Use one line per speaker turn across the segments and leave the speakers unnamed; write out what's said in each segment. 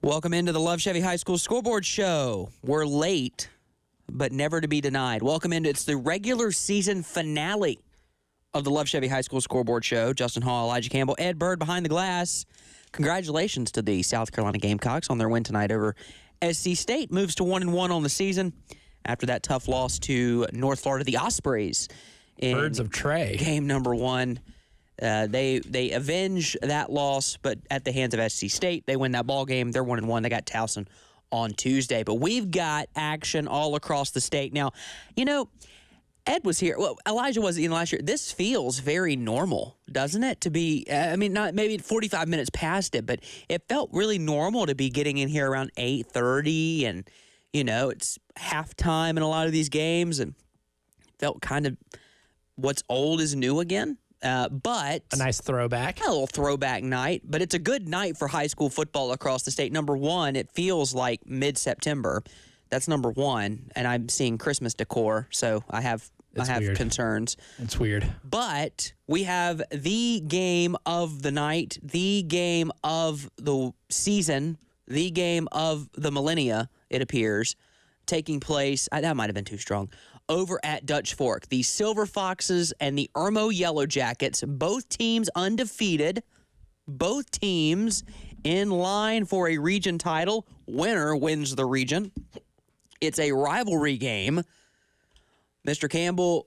Welcome into the Love Chevy High School Scoreboard Show. We're late, but never to be denied. Welcome into it's the regular season finale of the Love Chevy High School Scoreboard Show. Justin Hall, Elijah Campbell, Ed Bird behind the glass. Congratulations to the South Carolina Gamecocks on their win tonight over SC State. Moves to 1-1 on the season after that tough loss to North Florida, the Ospreys.
Birds of Trey.
Game number 1. They avenge that loss, but at the hands of SC State, they win that ball game. They're 1-1. They got Towson on Tuesday. But we've got action all across the state. Now, you know, Ed was here. Well, Elijah wasn't in last year. This feels very normal, doesn't it? To be, not maybe 45 minutes past it, but it felt really normal to be getting in here around 8:30, and you know it's halftime in a lot of these games, and felt kind of what's old is new again. But
a nice throwback.
A little throwback night, but it's a good night for high school football across the state. Number one, it feels like mid-September. That's number one, and I'm seeing Christmas decor, so I have
weird.
concerns.
It's weird.
But we have the game of the night, the game of the season, the game of the millennia, it appears, taking place. That might have been too strong. Over at Dutch Fork. The Silver Foxes and the Irmo Yellow Jackets, both teams undefeated, both teams in line for a region title. Winner wins the region. It's a rivalry game. Mr. Campbell,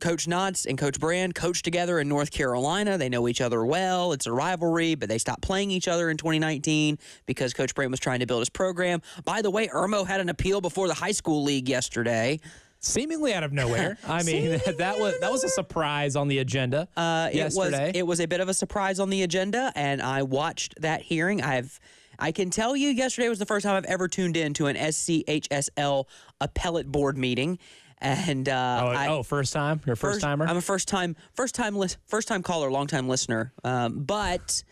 Coach Knotts, and Coach Brand coached together in North Carolina. They know each other well. It's a rivalry, but they stopped playing each other in 2019 because Coach Brand was trying to build his program. By the way, Irmo had an appeal before the high school league yesterday.
Seemingly out of nowhere. I mean, that was a surprise on the agenda yesterday.
It was a bit of a surprise on the agenda, and I watched that hearing. I can tell you yesterday was the first time I've ever tuned in to an SCHSL appellate board meeting. And
first time? You're a first timer?
I'm a first time caller, long time listener. But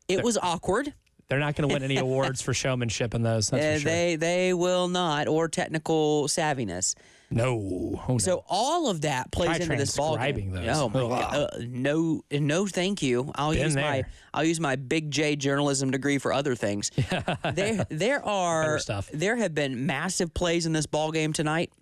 it was awkward.
They're not going to win any awards for showmanship in those. That's for sure.
They will not, or technical savviness.
No. Oh, no.
So all of that plays into this ball game.
Those.
Oh my God. No, thank you. I'll use my Big J journalism degree for other things. There have been massive plays in this ball game tonight.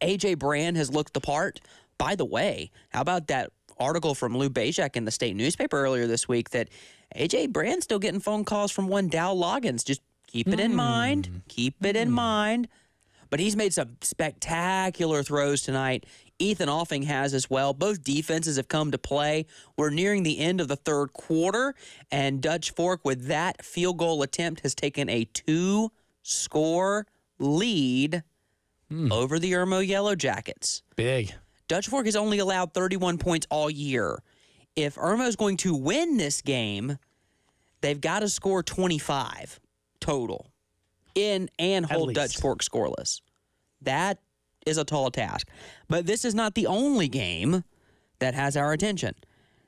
AJ Brand has looked the part. By the way, how about that article from Lou Bajak in the state newspaper earlier this week that AJ Brand's still getting phone calls from one Dow Loggins. Just keep it in mind. Keep it in mind. But he's made some spectacular throws tonight. Ethan Offing has as well. Both defenses have come to play. We're nearing the end of the third quarter, and Dutch Fork, with that field goal attempt, has taken a 2-score lead over the Irmo Yellow Jackets.
Big.
Dutch Fork has only allowed 31 points all year. If Irmo's going to win this game, they've got to score 25 total and hold Dutch Fork scoreless. That is a tall task. But this is not the only game that has our attention.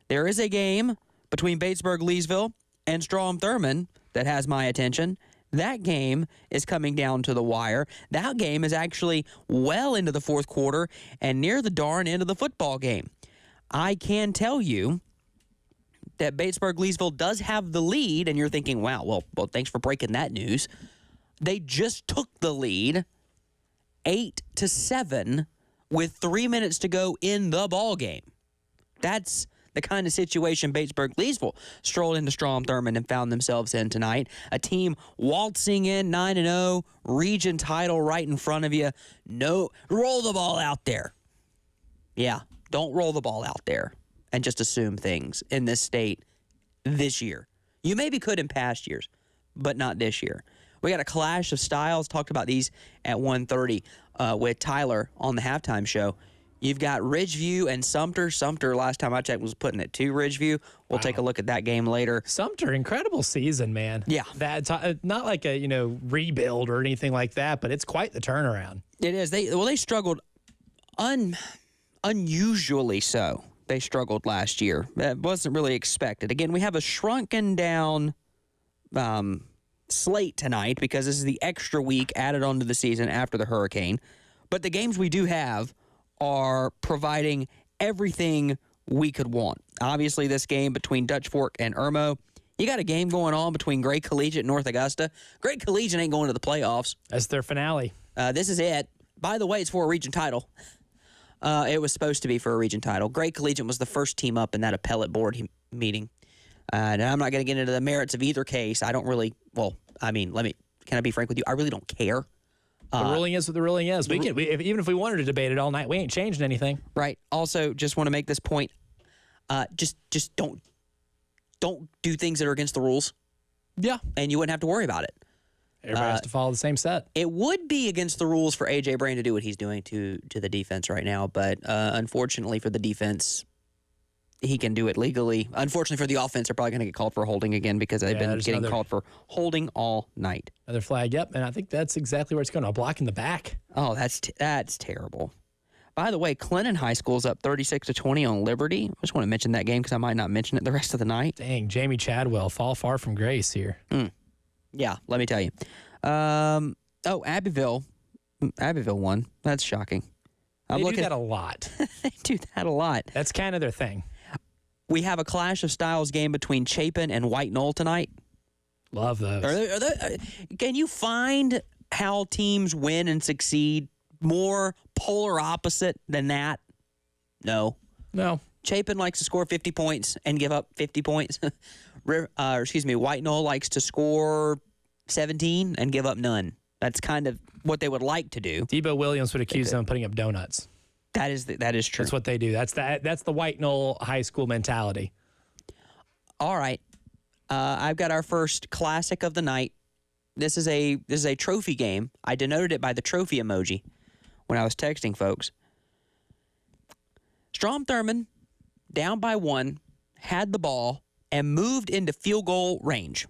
There is a game between Batesburg-Leesville and Strom-Thurmond that has my attention. That game is coming down to the wire. That game is actually well into the fourth quarter and near the darn end of the football game. I can tell you that Batesburg-Leesville does have the lead, and you're thinking, wow, well, thanks for breaking that news. They just took the lead 8-7 with 3 minutes to go in the ball game. That's the kind of situation Batesburg-Leesville strolled into Strom-Thurmond and found themselves in tonight. A team waltzing in 9-0, region title right in front of you. No, roll the ball out there. Yeah, don't roll the ball out there and just assume things in this state this year. You maybe could in past years, but not this year. We got a clash of styles. Talked about these at 1:30 with Tyler on the halftime show. You've got Ridgeview and Sumter. Sumter, last time I checked, was putting it to Ridgeview. We'll take a look at that game later.
Sumter, incredible season, man.
Yeah.
That's not like a rebuild or anything like that, but it's quite the turnaround.
It is. They struggled unusually so. They struggled last year. That wasn't really expected. Again, we have a shrunken down slate tonight because this is the extra week added onto the season after the hurricane. But the games we do have are providing everything we could want. Obviously, this game between Dutch Fork and Irmo, You got a game going on between Gray Collegiate and North Augusta. Gray Collegiate ain't going to the playoffs.
That's their finale.
This is it. By the way, it's for a region title. It was supposed to be for a region title. Gray Collegiate was the first team up in that appellate board meeting. And I'm not going to get into the merits of either case. I don't really, can I be frank with you? I really don't care.
The ruling is what the ruling is. Even if we wanted to debate it all night, we ain't changing anything.
Right. Also, just want to make this point. Just don't do things that are against the rules.
Yeah.
And you wouldn't have to worry about it.
Everybody has to follow the same set.
It would be against the rules for A.J. Brain to do what he's doing to the defense right now, but unfortunately for the defense, he can do it legally. Unfortunately for the offense, they're probably going to get called for holding again because they've been getting called for holding all night.
Another flag, yep, and I think that's exactly where it's going. A block in the back.
Oh, that's terrible. By the way, Clinton High School's up 36-20 on Liberty. I just want to mention that game because I might not mention it the rest of the night.
Dang, Jamie Chadwell, fall far from grace here.
Yeah, let me tell you. Abbeville won. That's shocking.
They do that a lot.
They do that a lot.
That's kind of their thing.
We have a Clash of Styles game between Chapin and White Knoll tonight.
Love those.
Can you find how teams win and succeed more polar opposite than that? No. Chapin likes to score 50 points and give up 50 points. White Knoll likes to score 17 and give up none. That's kind of what they would like to do.
Debo Williams would accuse them of putting up donuts.
That is true.
That's what they do. That's the White Knoll High School mentality.
All right. I've got our first classic of the night. This is a trophy game. I denoted it by the trophy emoji when I was texting folks. Strom Thurmond, down by 1, had the ball and moved into field goal range.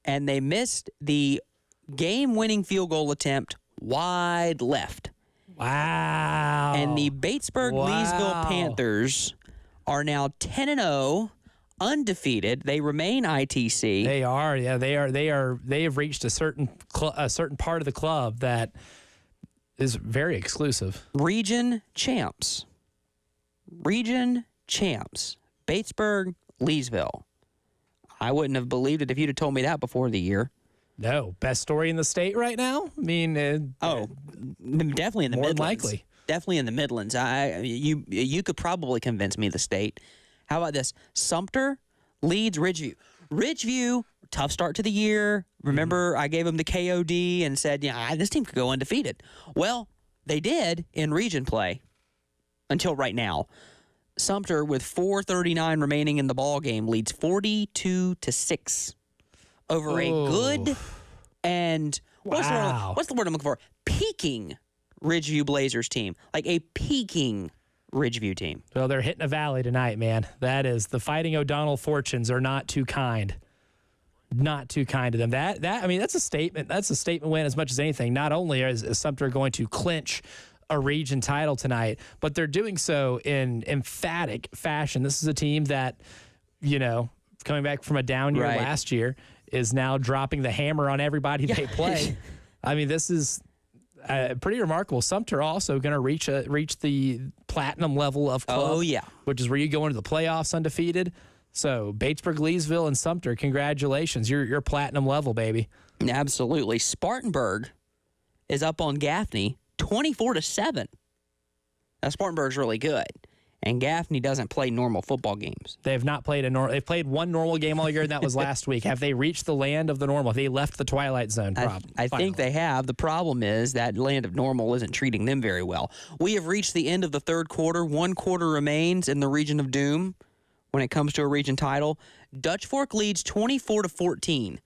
And they missed the game-winning field goal attempt wide left.
Wow.
And the Batesburg-Leesville Panthers are now 10-0, undefeated. They remain ITC.
They are. Yeah, they are. They have reached a certain part of the club that is very exclusive.
Region champs. Batesburg, Leesville. I wouldn't have believed it if you'd have told me that before the year.
No, best story in the state right now. I mean,
definitely in the
more
Midlands.
Likely,
definitely in the Midlands. You could probably convince me the state. How about this? Sumter leads Ridgeview. Ridgeview, tough start to the year. Remember, I gave them the KOD and said, this team could go undefeated. Well, they did in region play until right now. Sumter, with 4:39 remaining in the ball game, leads 42-6 over a good and what's the word I'm looking for? Peaking Ridgeview Blazers team, like a peaking Ridgeview team.
Well, they're hitting a valley tonight, man. That is, the Fighting O'Donnell fortunes are not too kind. Not too kind to them. That's a statement. That's a statement win as much as anything. Not only is Sumter going to clinch a region title tonight, but they're doing so in emphatic fashion. This is a team that, coming back from a down year last year, is now dropping the hammer on everybody they play. I mean, this is pretty remarkable. Sumter also going to reach the platinum level of club.
Oh, yeah.
Which is where you go into the playoffs undefeated. So Batesburg, Leesville, and Sumter, congratulations. You're platinum level, baby.
Absolutely. Spartanburg is up on Gaffney 24-7. Now, Spartanburg's really good. And Gaffney doesn't play normal football games.
They have not played they've played one normal game all year, and that was last week. Have they reached the land of the normal? Have they left the twilight zone?
I think they have. The problem is that land of normal isn't treating them very well. We have reached the end of the third quarter. 1 quarter remains in the region of doom when it comes to a region title. Dutch Fork leads 24-14.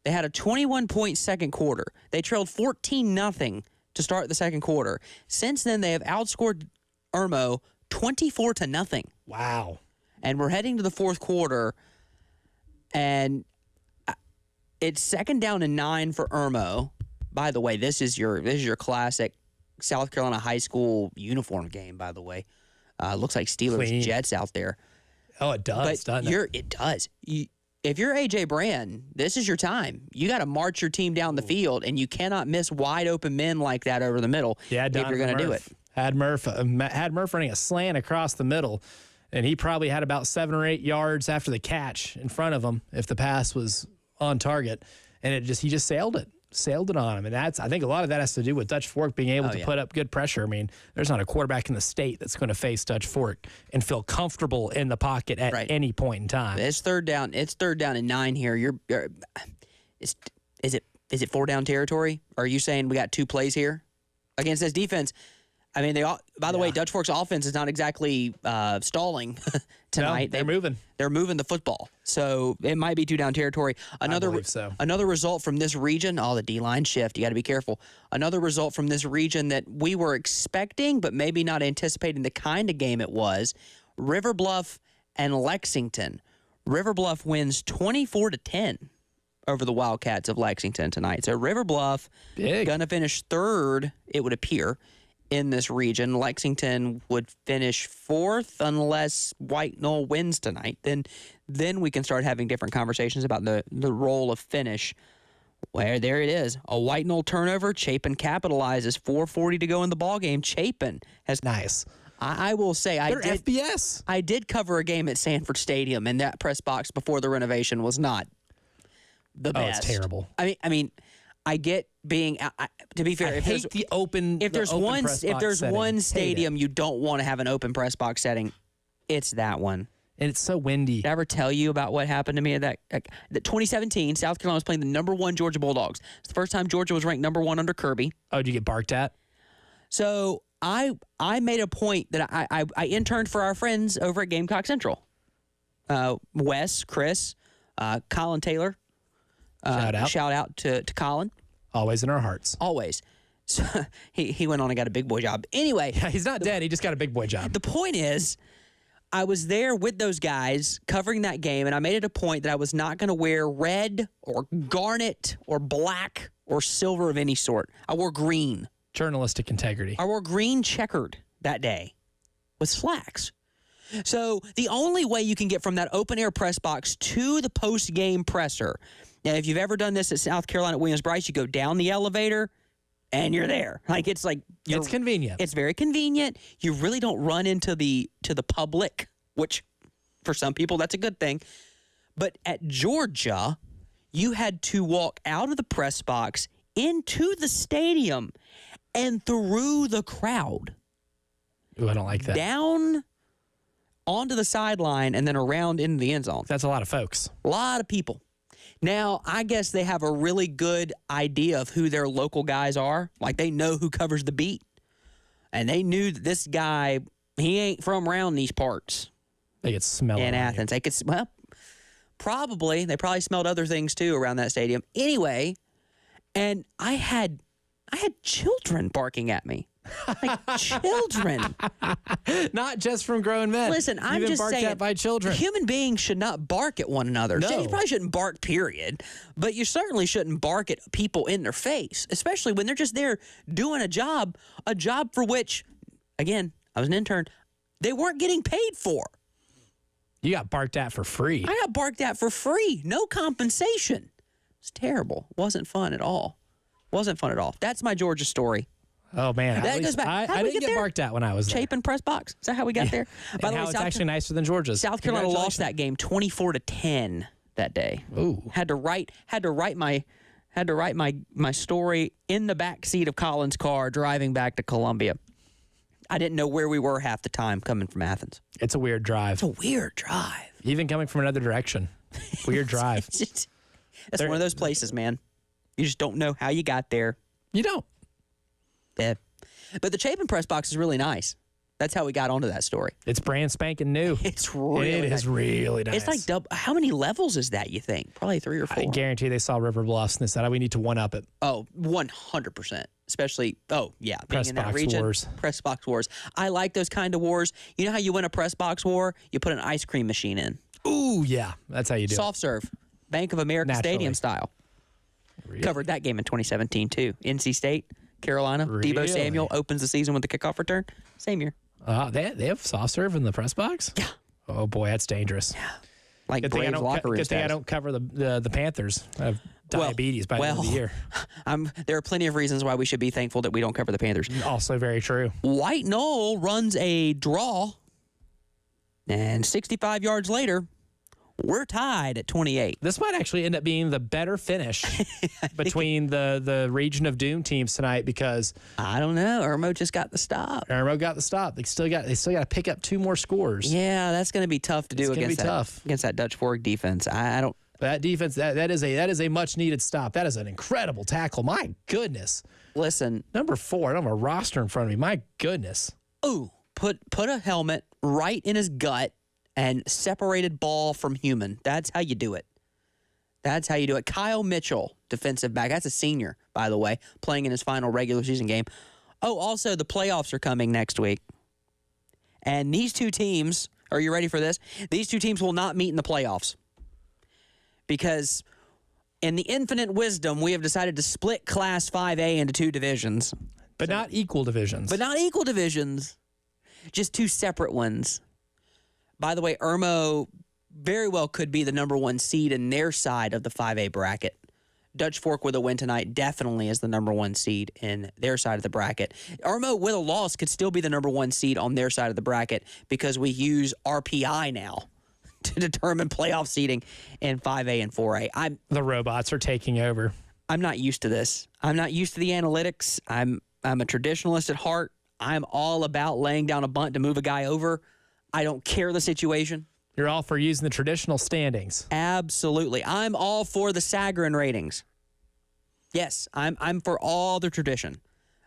They had a 21-point second quarter. They trailed 14-0 to start the second quarter. Since then, they have outscored Irmo 24-0.
Wow.
And we're heading to the fourth quarter, and it's 2nd down and 9 for Irmo. By the way, this is your classic South Carolina high school uniform game, by the way. Looks like Steelers Jets out there.
Oh, it does, doesn't it?
It does. If you're A.J. Brand, this is your time. You got to march your team down the field, and you cannot miss wide open men like that over the middle if you're going to do it.
Had Murph running a slant across the middle, And he probably had about 7 or 8 yards after the catch in front of him if the pass was on target. And he just sailed it on him. And I think a lot of that has to do with Dutch Fork being able to put up good pressure. I mean, there's not a quarterback in the state that's going to face Dutch Fork and feel comfortable in the pocket at any point in time.
It's third down and 9 here. Is it 4-down territory? Or are you saying we got 2 plays here against this defense? I mean, by the way, Dutch Fork's offense is not exactly stalling tonight.
No, they're moving.
They're moving the football. So it might be 2-down territory.
I believe so.
Another result from this region, the D-line shift. You got to be careful. Another result from this region that we were expecting but maybe not anticipating the kind of game it was, River Bluff and Lexington. River Bluff wins 24-10 over the Wildcats of Lexington tonight. So River Bluff going to finish third, it would appear, in this region. Lexington would finish 4th unless White Knoll wins tonight. Then we can start having different conversations about the role of finish. Where there it is. A White Knoll turnover. Chapin capitalizes. 4:40 to go in the ballgame. Chapin has...
Nice.
I will say
They're FBS.
I did cover a game at Sanford Stadium, and that press box before the renovation was not the best.
It's terrible.
I mean, I get being. To be fair,
if there's
one stadium you don't want to have an open press box setting, it's that one.
And it's so windy.
Did I ever tell you about what happened to me at that 2017? South Carolina was playing the #1 Georgia Bulldogs. It's the first time Georgia was ranked #1 under Kirby.
Oh, did you get barked at?
So I made a point that I interned for our friends over at Gamecock Central. Wes, Chris, Colin Taylor. Shout out to Colin.
Always in our hearts.
Always. So he went on and got a big boy job. Anyway.
Yeah, he's not dead. He just got a big boy job.
The point is, I was there with those guys covering that game, and I made it a point that I was not going to wear red or garnet or black or silver of any sort. I wore green.
Journalistic integrity.
I wore green checkered that day with slacks. So the only way you can get from that open-air press box to the post-game presser. Now, if you've ever done this at South Carolina at Williams-Brice, you go down the elevator, and you're there. It's
convenient.
It's very convenient. You really don't run into the public, which for some people that's a good thing. But at Georgia, you had to walk out of the press box into the stadium and through the crowd.
Ooh, I don't like that.
Down onto the sideline and then around into the end zone.
That's a lot of folks.
A lot of people. Now, I guess they have a really good idea of who their local guys are. Like, they know who covers the beat. And they knew that this guy, he ain't from around these parts.
They could smell it
in Athens. They probably. They probably smelled other things, too, around that stadium. Anyway, and I had children barking at me. Like children.
Not just from grown men.
Listen, I'm
You've
just
been barked
saying,
at by children.
Human beings should not bark at one another.
No.
You probably shouldn't bark, period. But you certainly shouldn't bark at people in their face, especially when they're just there doing a job for which, again, I was an intern, they weren't getting paid for.
You got barked at for free.
I got barked at for free. No compensation. It's terrible. Wasn't fun at all. That's my Georgia story.
Oh, man.
That goes back.
I didn't get barked at when I was there.
Chapin press box. Is that how we got there?
By the way, it's actually nicer than Georgia's.
South Carolina lost that game 24-10 that day.
Ooh.
Had to write my story in the back seat of Colin's car driving back to Columbia. I didn't know where we were half the time coming from Athens.
It's a weird drive.
It's a weird drive.
Even coming from another direction. Weird drive.
That's one of those places, man. You just don't know how you got there.
You don't.
Yeah. But the Chapin press box is really nice. That's how we got onto that story.
It's brand spanking new.
It's really
It is really nice.
It's like how many levels is that, you think? Probably 3 or 4.
I guarantee they saw River Bluffs and they said, we need to one-up it.
Oh, 100%. Especially, being
press
in that
box
region.
wars.
Press box wars. I like those kind of wars. You know how you win a press box war? You put an ice cream machine in.
Ooh, yeah. That's how you do
Soft serve. Bank of America Stadium style. Really? Covered that game in 2017, too. NC State, Carolina.
Really?
Deebo Samuel opens the season with the kickoff return. Same year.
They have soft serve in the press box?
Yeah.
Oh, boy, that's dangerous.
Yeah. Like Braves locker room.
Good thing I don't cover the Panthers. I have diabetes by the end of the year.
There are plenty of reasons why we should be thankful that we don't cover the Panthers.
Also very true.
White Knoll runs a draw And 65 yards later, we're tied at 28.
This might actually end up being the better finish between the Region of Doom teams tonight because
I don't know. Irmo just got the stop.
Irmo got the stop. They still got to pick up 2 more scores.
Yeah, that's going to be tough to do against that Dutch Fork defense. I don't.
That defense that is a much needed stop. That is an incredible tackle. My goodness.
Listen,
number 4. I don't have a roster in front of me. My goodness.
Ooh, put a helmet right in his gut. And separated ball from human. That's how you do it. That's how you do it. Kyle Mitchell, defensive back. That's a senior, by the way, playing in his final regular season game. Oh, also, the playoffs are coming next week. And these 2 teams, are you ready for this? These 2 teams will not meet in the playoffs. Because in the infinite wisdom, we have decided to split Class 5A into 2 divisions.
But not equal divisions.
Just 2 separate ones. By the way, Irmo very well could be the number 1 seed in their side of the 5A bracket. Dutch Fork with a win tonight definitely is the number 1 seed in their side of the bracket. Irmo with a loss could still be the number 1 seed on their side of the bracket because we use RPI now to determine playoff seeding in 5A and 4A.
The robots are taking over.
I'm not used to this. I'm not used to the analytics. I'm a traditionalist at heart. I'm all about laying down a bunt to move a guy over. I don't care the situation.
You're all for using the traditional standings.
Absolutely. I'm all for the Sagarin ratings. Yes, I'm for all the tradition.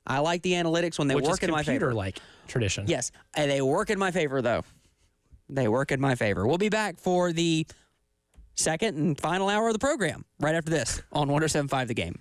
I like the analytics when they work in my favor.
Computer-like tradition.
Yes, and they work in my favor, though. They work in my favor. We'll be back for the second and final hour of the program right after this on 107.5 The Game.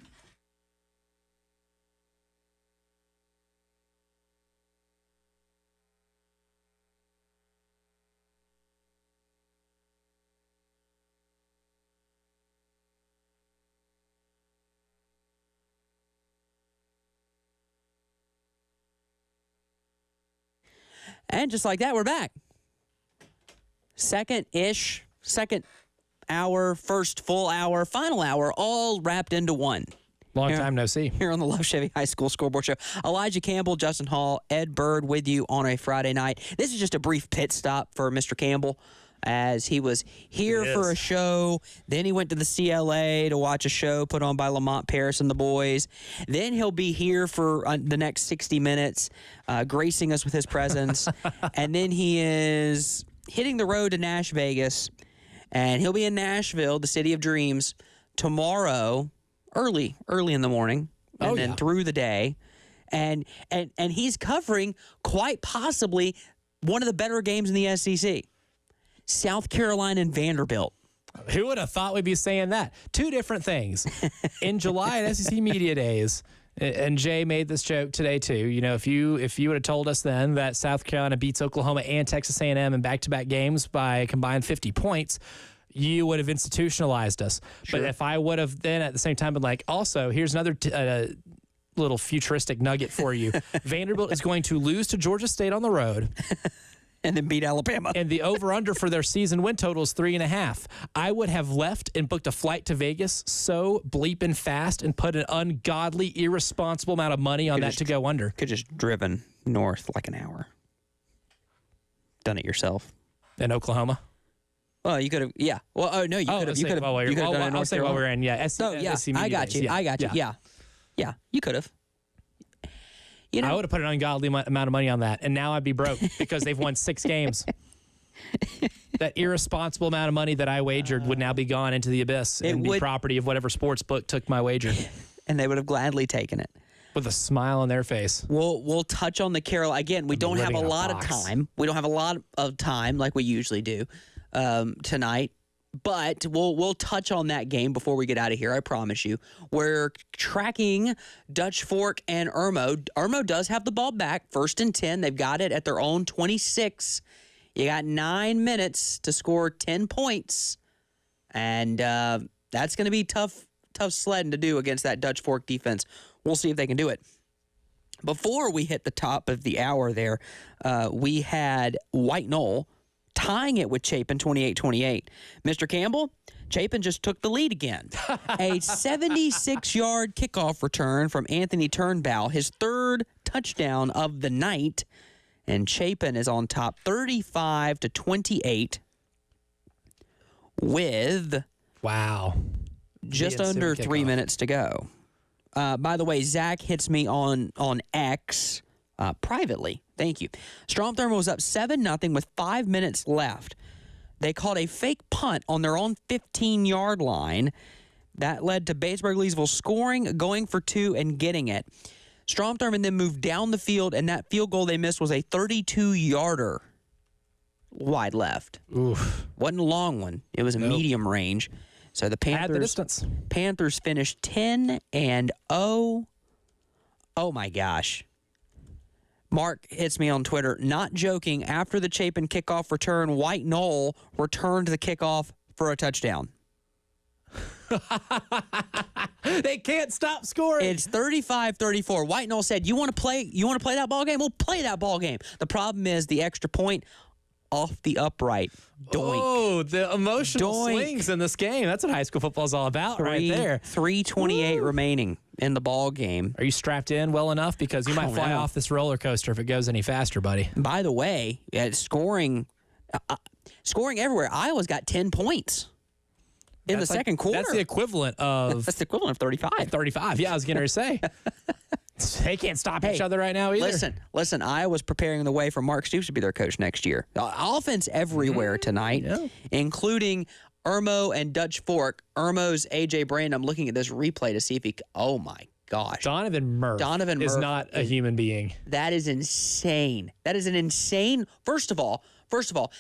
And just like that, we're back. Second hour, first full hour, final hour, all wrapped into one.
Long time no see.
Here on the Love Chevy High School Scoreboard Show. Elijah Campbell, Justin Hall, Ed Bird with you on a Friday night. This is just a brief pit stop for Mr. Campbell as he was here for a show. Then he went to the CLA to watch a show put on by Lamont Paris and the boys. Then he'll be here for the next 60 minutes, gracing us with his presence. And then he is hitting the road to Nash Vegas, and he'll be in Nashville, the city of dreams, tomorrow, early in the morning, and then through the day. And he's covering quite possibly one of the better games in the SEC. South Carolina and Vanderbilt.
Who would have thought we'd be saying that? 2 different things. In July at SEC Media Days, and Jay made this joke today too. You know, if you would have told us then that South Carolina beats Oklahoma and Texas A&M in back-to-back games by a combined 50 points, you would have institutionalized us. Sure. But if I would have then at the same time been like, also, here's another little futuristic nugget for you. Vanderbilt is going to lose to Georgia State on the road.
And then beat Alabama.
And the over-under for their season win total is 3.5. I would have left and booked a flight to Vegas so bleeping fast and put an ungodly, irresponsible amount of money on that to go under.
Could just driven north like an hour. Done it yourself.
In Oklahoma?
Well, you could have, yeah. Well, oh, no, you could have. You could have done it in North
I'll say while we're in, yeah.
I got you. I got you. Yeah, you could have. You know,
I would have put an ungodly amount of money on that, and now I'd be broke because they've won 6 games. That irresponsible amount of money that I wagered would now be gone into the abyss and be property of whatever sports book took my wager.
And they would have gladly taken it.
With a smile on their face.
We'll touch on the Carolina. Again, we don't have a lot of time. We don't have a lot of time like we usually do tonight. But we'll touch on that game before we get out of here, I promise you. We're tracking Dutch Fork and Irmo. Irmo does have the ball back, 1st and 10. They've got it at their own 26. You got 9 minutes to score 10 points. And that's going to be tough sledding to do against that Dutch Fork defense. We'll see if they can do it. Before we hit the top of the hour there, we had White Knoll tying it with Chapin 28-28. Mr. Campbell, Chapin just took the lead again. A 76-yard kickoff return from Anthony Turnbow, his 3rd touchdown of the night. And Chapin is on top 35-28 with just under 3 minutes to go. By the way, Zach hits me on X privately. Thank you. Strom Thurmond was up 7-0 with 5 minutes left. They called a fake punt on their own 15-yard line. That led to Batesburg-Leesville scoring, going for 2, and getting it. Strom Thurmond then moved down the field, and that field goal they missed was a 32-yarder wide left.
Oof.
Wasn't a long one. It was a medium range. So the Panthers finished 10-0. Oh my gosh. Mark hits me on Twitter, not joking, after the Chapin kickoff return, White Knoll returned the kickoff for a touchdown.
They can't stop scoring.
It's 35-34. White Knoll said, You want to play that ball game? We'll play that ball game. The problem is the extra point off the upright. Doink.
Oh, the emotional
Doink.
swings in this game. That's what high school football is all about right there.
3:28 remaining in the ball game.
Are you strapped in well enough? Because you might fly off this roller coaster if it goes any faster, buddy.
By the way, scoring everywhere. Iowa's got 10 points in the second quarter.
That's the equivalent of...
That's the equivalent of 35.
35, yeah, I was going to say. They can't stop each other right now either.
Listen, Iowa's preparing the way for Mark Stoops to be their coach next year. Offense everywhere tonight, including Irmo and Dutch Fork. Irmo's A.J. Brand. I'm looking at this replay to see if he... Oh, my gosh.
Donovan Murph is not a human being.
That is insane. That is an insane... First of all,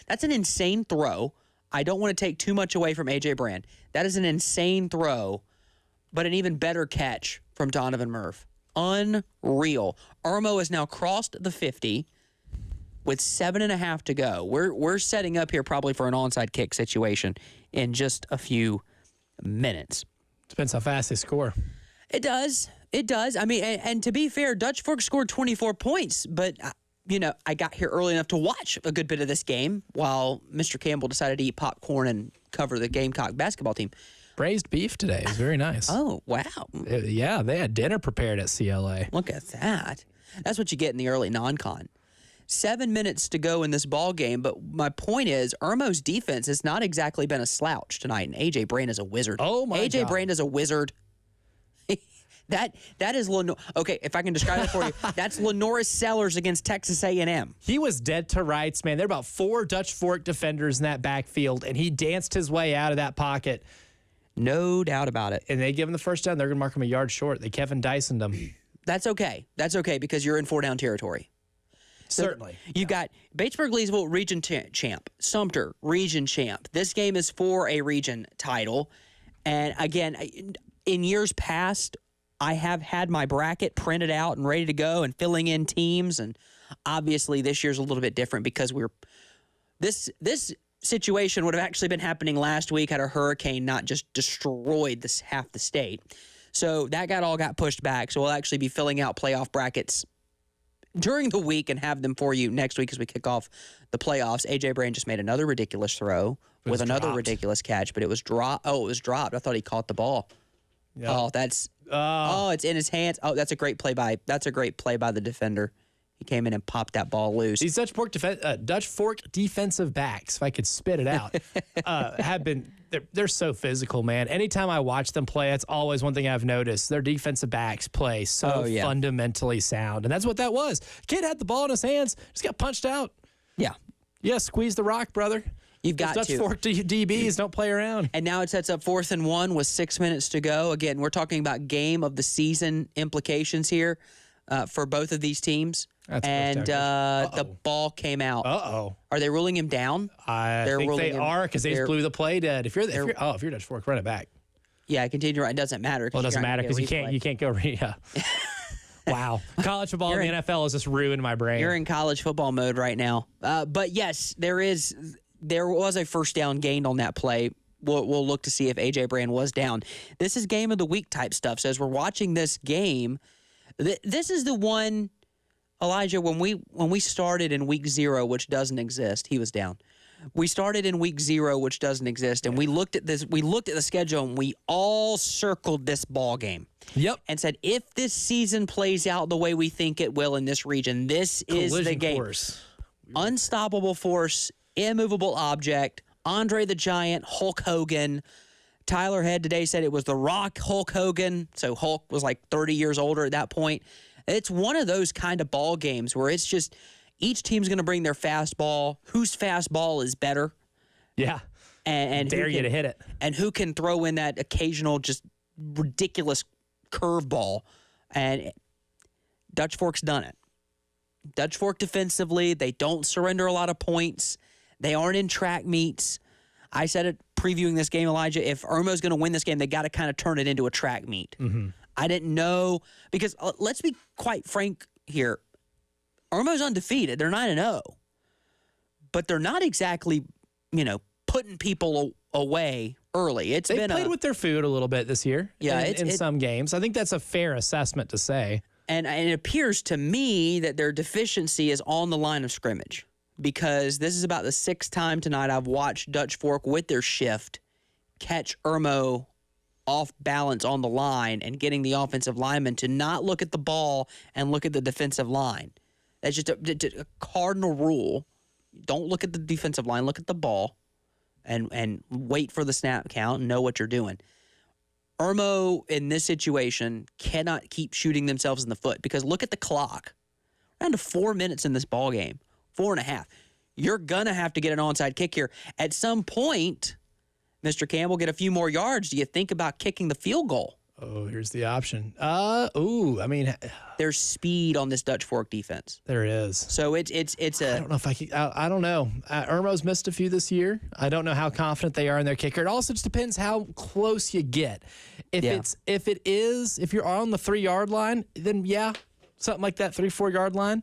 that's an insane throw. I don't want to take too much away from A.J. Brand. That is an insane throw, but an even better catch from Donovan Murph. Unreal. Irmo has now crossed the 50 with 7.5 to go. We're setting up here probably for an onside kick situation in just a few minutes.
Depends how fast they score.
It does. I mean, and to be fair, Dutch Fork scored 24 points, but I got here early enough to watch a good bit of this game while Mr. Campbell decided to eat popcorn and cover the Gamecock basketball team.
Braised beef today. It was very nice.
Oh, wow.
Yeah, they had dinner prepared at CLA.
Look at that. That's what you get in the early non-con. 7 minutes to go in this ball game, but my point is, Irmo's defense has not exactly been a slouch tonight, and A.J. Brand is a wizard.
Oh, my God.
A.J. Brand is a wizard. That is Lenore. Okay, if I can describe it for you, that's Lenora Sellers against Texas A&M.
He was dead to rights, man. There are about 4 Dutch Fork defenders in that backfield, and he danced his way out of that pocket.
No doubt about it.
And they give him the first down. They're going to mark him a yard short. They Kevin Dysoned him.
That's okay. That's okay because you're in 4-down territory.
Certainly.
You've got Batesburg-Leesville region champ, Sumter region champ. This game is for a region title. And again, in years past, I have had my bracket printed out and ready to go and filling in teams. And obviously this year's a little bit different because this situation would have actually been happening last week had a hurricane not just destroyed half the state. So that all got pushed back. So we'll actually be filling out playoff brackets during the week and have them for you next week as we kick off the playoffs. A.J. Brand just made another ridiculous throw with another ridiculous catch, but it was dropped. Oh, it was dropped. I thought he caught the ball. Yep. Oh, it's in his hands. Oh, that's a great play by the defender. He came in and popped that ball loose.
These Dutch Fork defensive backs, if I could spit it out, they're so physical, man. Anytime I watch them play, that's always one thing I've noticed. Their defensive backs play so fundamentally sound. And that's what that was. Kid had the ball in his hands, just got punched out.
Yeah.
Yeah, squeeze the rock, brother.
You've got
Dutch Fork DBs don't play around.
And now it sets up 4th and 1 with 6 minutes to go. Again, we're talking about game of the season implications here for both of these teams. The ball came out.
Uh-oh.
Are they ruling him down?
I think they are because they blew the play dead. If you're Dutch Fork, run it back.
Yeah, continue. It doesn't matter.
Well, it doesn't matter because you can't go. Yeah. Wow. College football in the NFL has just ruined my brain.
You're in college football mode right now. But yes, there was a first down gained on that play. We'll look to see if A.J. Brand was down. This is game of the week type stuff. So as we're watching this game, this is the one, Elijah, when we started in week 0, which doesn't exist, he was down. We started in week 0, which doesn't exist, and we looked at this. We looked at the schedule, and we all circled this ball game.
Yep.
And said, if this season plays out the way we think it will in this region, this is the game.
Course.
Unstoppable force, immovable object, Andre the Giant, Hulk Hogan. Tyler Head today said it was The Rock, Hulk Hogan. So Hulk was like 30 years older at that point. It's one of those kind of ball games where it's just each team's going to bring their fastball. Whose fastball is better?
Yeah.
And
dare you to hit it.
And who can throw in that occasional just ridiculous curveball. And Dutch Fork's done it. Dutch Fork defensively, they don't surrender a lot of points. They aren't in track meets. I said it previewing this game, Elijah, if Irmo's going to win this game, they got to kind of turn it into a track meet.
Mm-hmm.
I didn't know, because let's be quite frank here. Irmo's undefeated. They're 9-0. But they're not exactly, putting people away early.
They've played with their food a little bit this year.
Yeah,
in some games. I think that's a fair assessment to say.
And it appears to me that their deficiency is on the line of scrimmage, because this is about the 6th time tonight I've watched Dutch Fork with their shift catch Irmo off balance on the line and getting the offensive lineman to not look at the ball and look at the defensive line. That's just a cardinal rule. Don't look at the defensive line, look at the ball and wait for the snap count and know what you're doing. Irmo, in this situation, cannot keep shooting themselves in the foot, because look at the clock. We're down to 4 minutes in this ball game, 4.5. You're going to have to get an onside kick here. At some point, Mr. Campbell, get a few more yards. Do you think about kicking the field goal?
Oh, here's the option.
There's speed on this Dutch Fork defense.
There is.
So it's a.
I don't know if I can. I don't know. Irmo's missed a few this year. I don't know how confident they are in their kicker. It also just depends how close you get. If you're on the 3-yard line, then yeah, something like that, 3-4 yard line.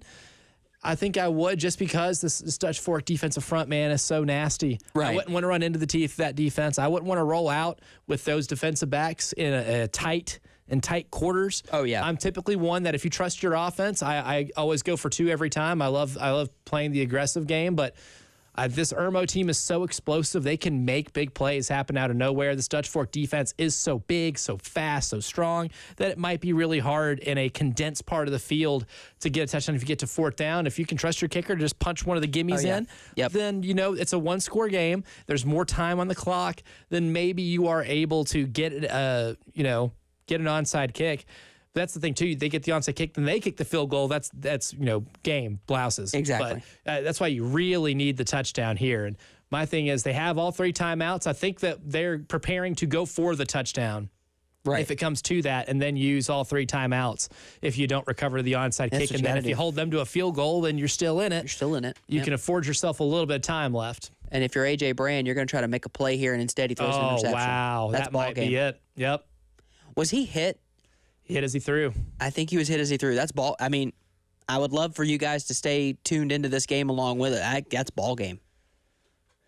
I think I would, just because this Dutch Fork defensive front, man, is so nasty.
Right.
I wouldn't want to run into the teeth of that defense. I wouldn't want to roll out with those defensive backs in a tight quarters.
Oh, yeah.
I'm typically one that if you trust your offense, I always go for 2 every time. I love playing the aggressive game, but this Irmo team is so explosive. They can make big plays happen out of nowhere. This Dutch Fork defense is so big, so fast, so strong that it might be really hard in a condensed part of the field to get a touchdown if you get to 4th down. If you can trust your kicker to just punch one of the gimmies in, then it's a 1-score game. There's more time on the clock. Then maybe you are able to get get an onside kick. That's the thing, too. They get the onside kick, then they kick the field goal. That's game, blouses.
Exactly.
But that's why you really need the touchdown here. And my thing is they have all 3 timeouts. I think that they're preparing to go for the touchdown.
Right.
If it comes to that, and then use all 3 timeouts if you don't recover the onside kick. And then if you hold them to a field goal, then you're still in it.
You're still in it.
You can afford yourself a little bit of time left.
And if you're A.J. Brand, you're going to try to make a play here, and instead he throws an interception.
Oh, wow.
That's
that
ball
might
game.
be it. Yep.
Was he hit?
Hit as he threw.
I think he was hit as he threw. That's ball. I mean, I would love for you guys to stay tuned into this game along with it. That's ball game.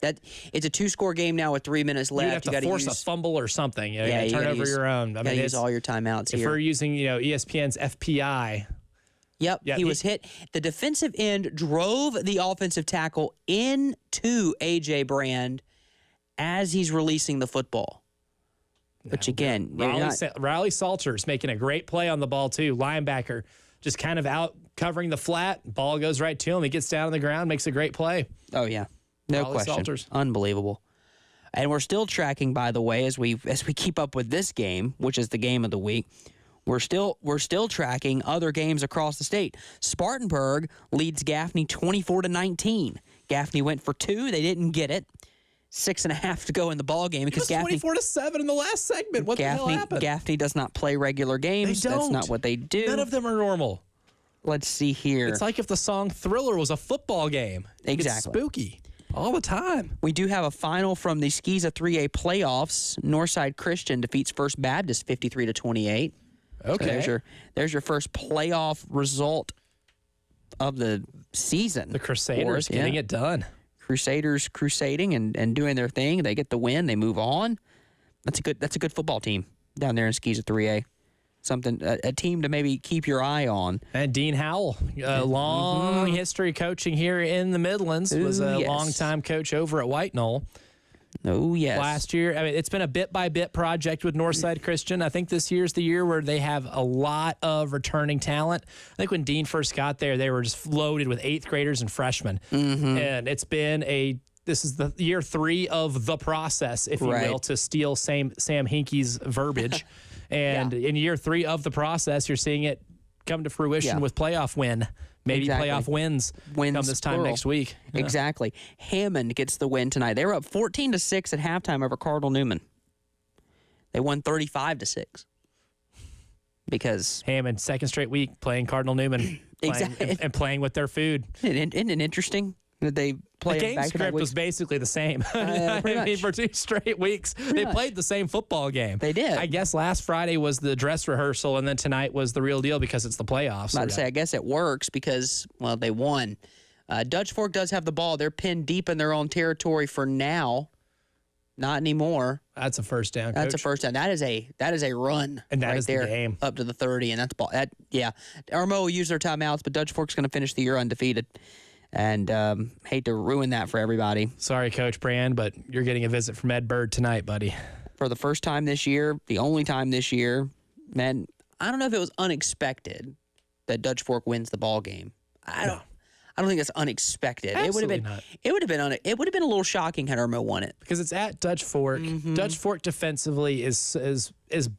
It's a 2-score game now with 3 minutes left.
You have to force a fumble or something. You turn over your own.
I mean, use all your timeouts here.
If we're using ESPN's FPI.
Yep, he was hit. The defensive end drove the offensive tackle into A.J. Brand as he's releasing the football. Which, again,
Riley Salters making a great play on the ball, too. Linebacker just kind of out covering the flat. Ball goes right to him. He gets down on the ground, makes a great play.
Oh, yeah. No
Riley
question.
Salters.
Unbelievable. And we're still tracking, by the way, as we keep up with this game, which is the game of the week. We're still tracking other games across the state. Spartanburg leads Gaffney 24-19. Gaffney went for 2. They didn't get it. 6.5 to go in the ball game because Gaffney
24-7 in the last segment. What the hell happened?
Gaffney does not play regular games.
They don't.
That's not what they do.
None of them are normal.
Let's see here.
It's like if the song Thriller was a football game.
Exactly.
It's spooky all the time.
We do have a final from the Skeeza 3A playoffs. Northside Christian defeats First Baptist 53-28.
Okay.
So there's your first playoff result of the season.
The Crusaders getting it done.
Crusaders crusading and doing their thing. They get the win. They move on. That's a good football team down there in Skeeza 3A. something, a team to maybe keep your eye on.
And Dean Howell, a long history coaching here in the Midlands, was a longtime coach over at White Knoll.
Oh, yes.
Last year, I mean, it's been a bit-by-bit project with Northside Christian. I think this year's the year where they have a lot of returning talent. I think when Dean first got there, they were just loaded with 8th graders and freshmen. And it's been this is the year 3 of the process, if you will, to steal Sam Hinkey's verbiage. And in year 3 of the process, you're seeing it come to fruition with playoff win. Maybe playoff wins come this time next week.
Yeah. Exactly. Hammond gets the win tonight. They were up 14-6 at halftime over Cardinal Newman. They won 35-6 because
Hammond, second straight week playing Cardinal Newman, and playing with their food.
Isn't it interesting that they play?
The game script was basically the same. I mean, for 2 straight weeks, they played the same football game.
They did.
I guess last Friday was the dress rehearsal, and then tonight was the real deal because it's the playoffs.
I'd say I guess it works because, well, they won. Dutch Fork does have the ball. They're pinned deep in their own territory for now. Not anymore.
That's a first down, Coach.
That's a first down. That is a run.
And that
right
is
there,
the game.
Up to the 30, and that's ball. Armo will use their timeouts, but Dutch Fork's going to finish the year undefeated. And hate to ruin that for everybody.
Sorry, Coach Brand, but you're getting a visit from Ed Bird tonight, buddy.
For the first time this year, the only time this year, man, I don't know if it was unexpected that Dutch Fork wins the ball game. I don't think it's unexpected.
Absolutely not.
It would have been a little shocking had Irmo won it.
Because it's at Dutch Fork. Dutch Fork defensively is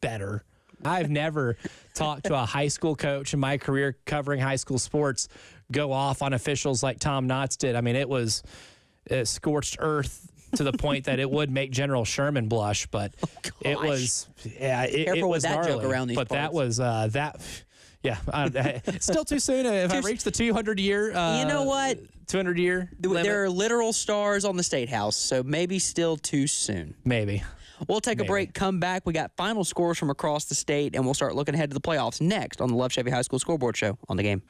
better. I've never talked to a high school coach in my career covering high school sports go off on officials like Tom Knotts did. I mean, it was scorched earth to the point that it would make General Sherman blush, but it was, it was
that
gnarly.
joke around these
but
parts.
That was, still too soon. If I reach the 200-year,
you know what?
200-year limit.
There are literal stars on the State House, so maybe still too soon.
Maybe.
We'll take a break, come back. We got final scores from across the state, and we'll start looking ahead to the playoffs next on the Love Chevy High School Scoreboard Show on The Game.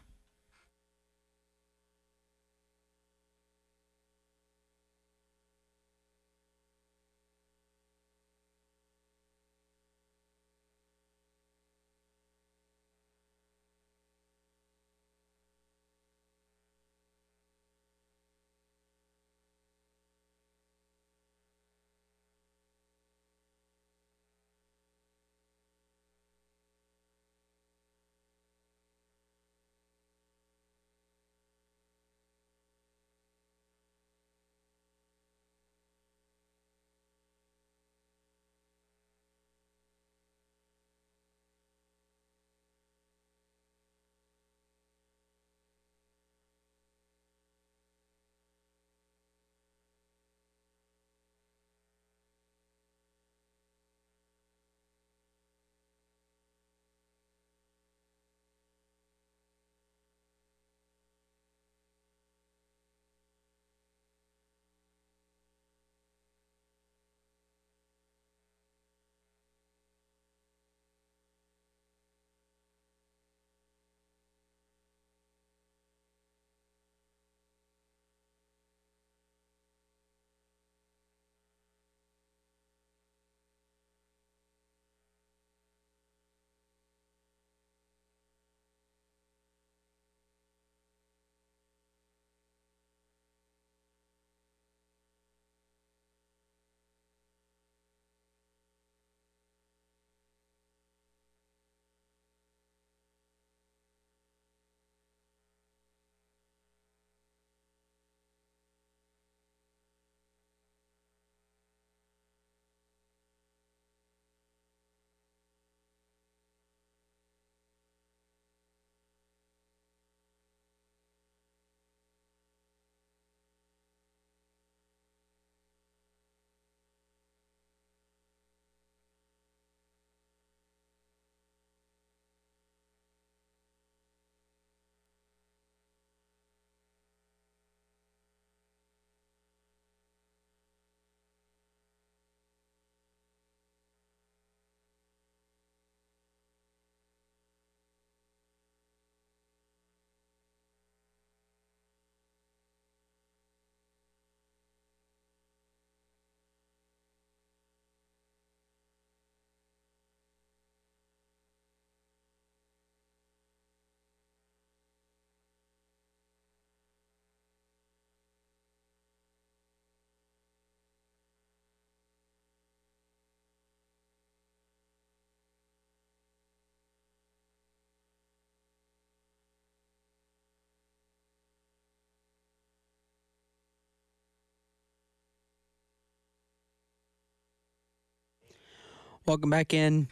Welcome back in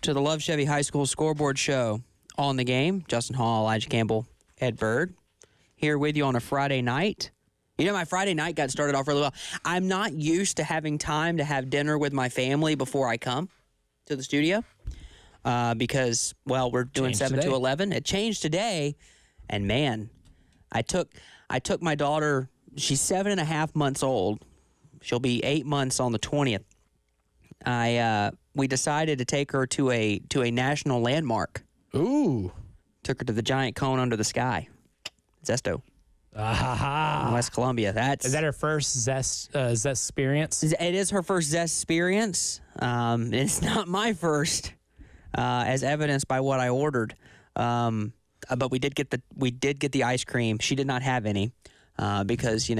to the Love Chevy High School Scoreboard Show. On the game, Justin Hall, Elijah Campbell, Ed Bird, here with you on a Friday night. You know, my Friday night got started off really well. I'm not used to having time to have dinner with my family before I come to the studio because, well, we're doing 7 to 11. It changed today, and man, I took my daughter. She's 7.5 months old. She'll be 8 months on the 20th. We decided to take her to a national landmark.
Ooh.
Took her to the giant cone under the sky. Zesto.
In
West Columbia.
Is that her first Zest experience?
It is her first Zest experience. It's not my first, as evidenced by what I ordered. But we did get the ice cream. She did not have any because, she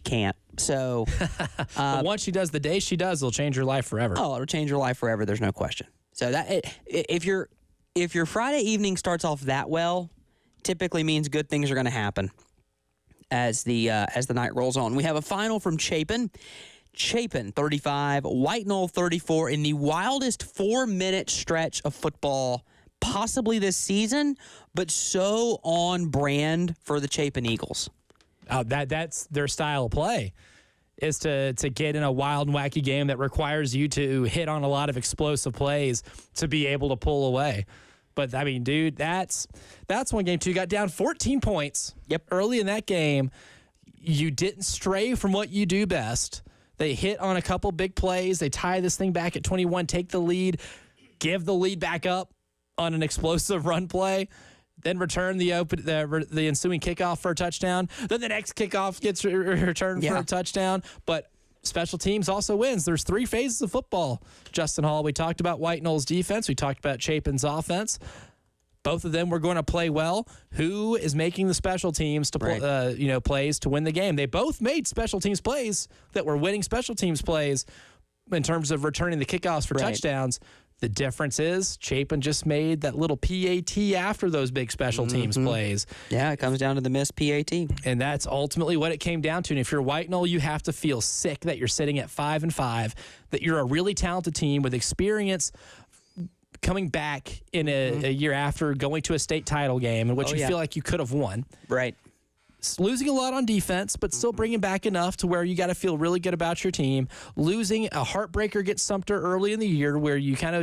can't. So
but once she does the day she does, it'll change her life forever.
Oh, it'll change her life forever. There's no question. So if your Friday evening starts off that well, typically means good things are going to happen as the night rolls on. We have a final from Chapin. Chapin 35, White Knoll 34 in the wildest 4-minute stretch of football possibly this season, but so on brand for the Chapin Eagles.
That's their style of play, is to get in a wild and wacky game that requires you to hit on a lot of explosive plays to be able to pull away. But, I mean, dude, that's one game, too. You got down 14 points early in that game. You didn't stray from what you do best. They hit on a couple big plays. They tie this thing back at 21, take the lead, give the lead back up on an explosive run play, then return the ensuing kickoff for a touchdown. Then the next kickoff gets returned for a touchdown. But special teams also wins. There's 3 phases of football. Justin Hall, we talked about White Knoll's defense. We talked about Chapin's offense. Both of them were going to play well. Who is making the special teams to plays to win the game? They both made special teams plays that were winning special teams plays in terms of returning the kickoffs for touchdowns. The difference is Chapin just made that little PAT after those big special teams plays.
Yeah, it comes down to the missed PAT.
And that's ultimately what it came down to. And if you're White Knoll, you have to feel sick that you're sitting at 5-5, that you're a really talented team with experience coming back in a year after going to a state title game in which you feel like you could have won.
Right.
Losing a lot on defense, but still bringing back enough to where you got to feel really good about your team. Losing a heartbreaker against Sumter early in the year, where you kind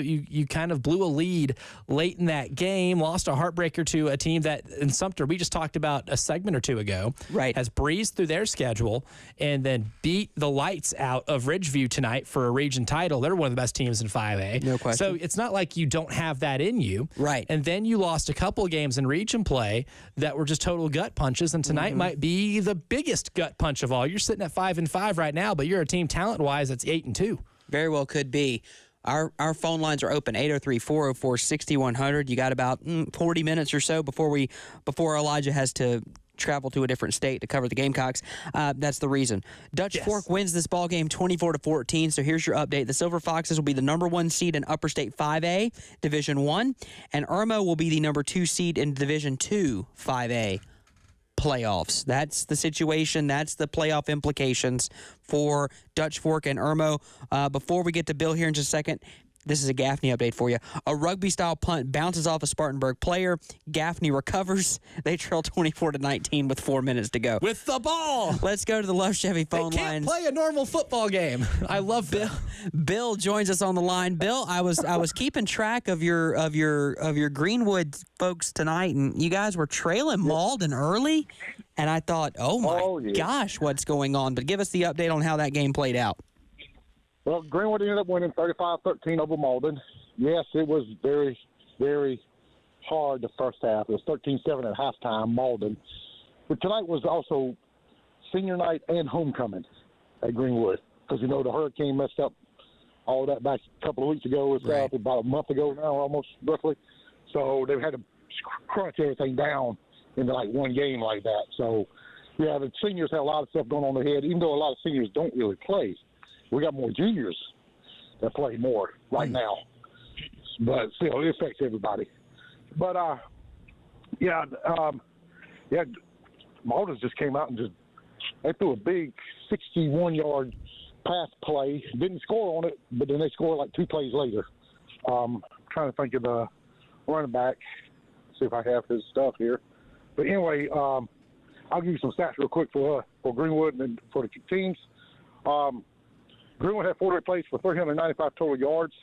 of blew a lead late in that game. Lost a heartbreaker to a team that in Sumter we just talked about a segment or two ago.
Right,
has breezed through their schedule and then beat the lights out of Ridgeview tonight for a region title. They're one of the best teams in 5A.
No question.
So it's not like you don't have that in you.
Right.
And then you lost a couple of games in region play that were just total gut punches, and tonight might be the biggest gut punch of all. You're sitting at 5-5 right now, but you're a team talent-wise that's 8-2.
Very well could be. Our phone lines are open, 803-404-6100. You got about 40 minutes or so before Elijah has to travel to a different state to cover the Gamecocks. That's the reason. Dutch Fork wins this ball game 24-14. So here's your update. The Silver Foxes will be the number 1 seed in Upper State 5A, Division 1, and Irmo will be the number 2 seed in Division 2 5A playoffs. That's the situation. That's the playoff implications for Dutch Fork and Irmo. Before we get to Bill here in just a second, this is a Gaffney update for you. A rugby-style punt bounces off a Spartanburg player. Gaffney recovers. They trail 24-19 with 4 minutes to go.
With the ball!
Let's go to the Love Chevy phone lines.
They can't play a normal football game. I love Bill.
Bill joins us on the line. Bill, I was keeping track of your Greenwood folks tonight, and you guys were trailing Malden early, and I thought, oh my gosh, what's going on? But give us the update on how that game played out.
Well, Greenwood ended up winning 35-13 over Malden. Yes, it was very, very hard the first half. It was 13-7 at halftime, Malden. But tonight was also senior night and homecoming at Greenwood because, the hurricane messed up all that back a couple of weeks ago. It's about a month ago now, almost roughly. So they had to crunch everything down into like one game like that. So, yeah, the seniors had a lot of stuff going on in their head, even though a lot of seniors don't really play. We got more juniors that play more right now. But still, it affects everybody. But, Malden just came out and they threw a big 61-yard pass play, didn't score on it, but then they scored like 2 plays later. Trying to think of the running back, see if I have his stuff here. But anyway, I'll give you some stats real quick for Greenwood and for the teams. Greenwood had 48 plays for 395 total yards.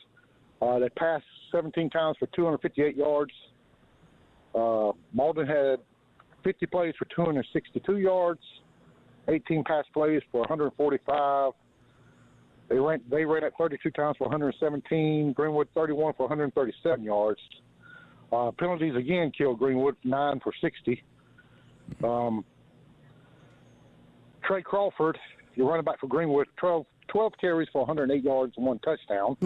They passed 17 times for 258 yards. Malden had 50 plays for 262 yards, 18 pass plays for 145. They ran it 32 times for 117. Greenwood 31 for 137 yards. Penalties again killed Greenwood, 9 for 60. Trey Crawford, the running back for Greenwood, 12 carries for 108 yards and 1 touchdown.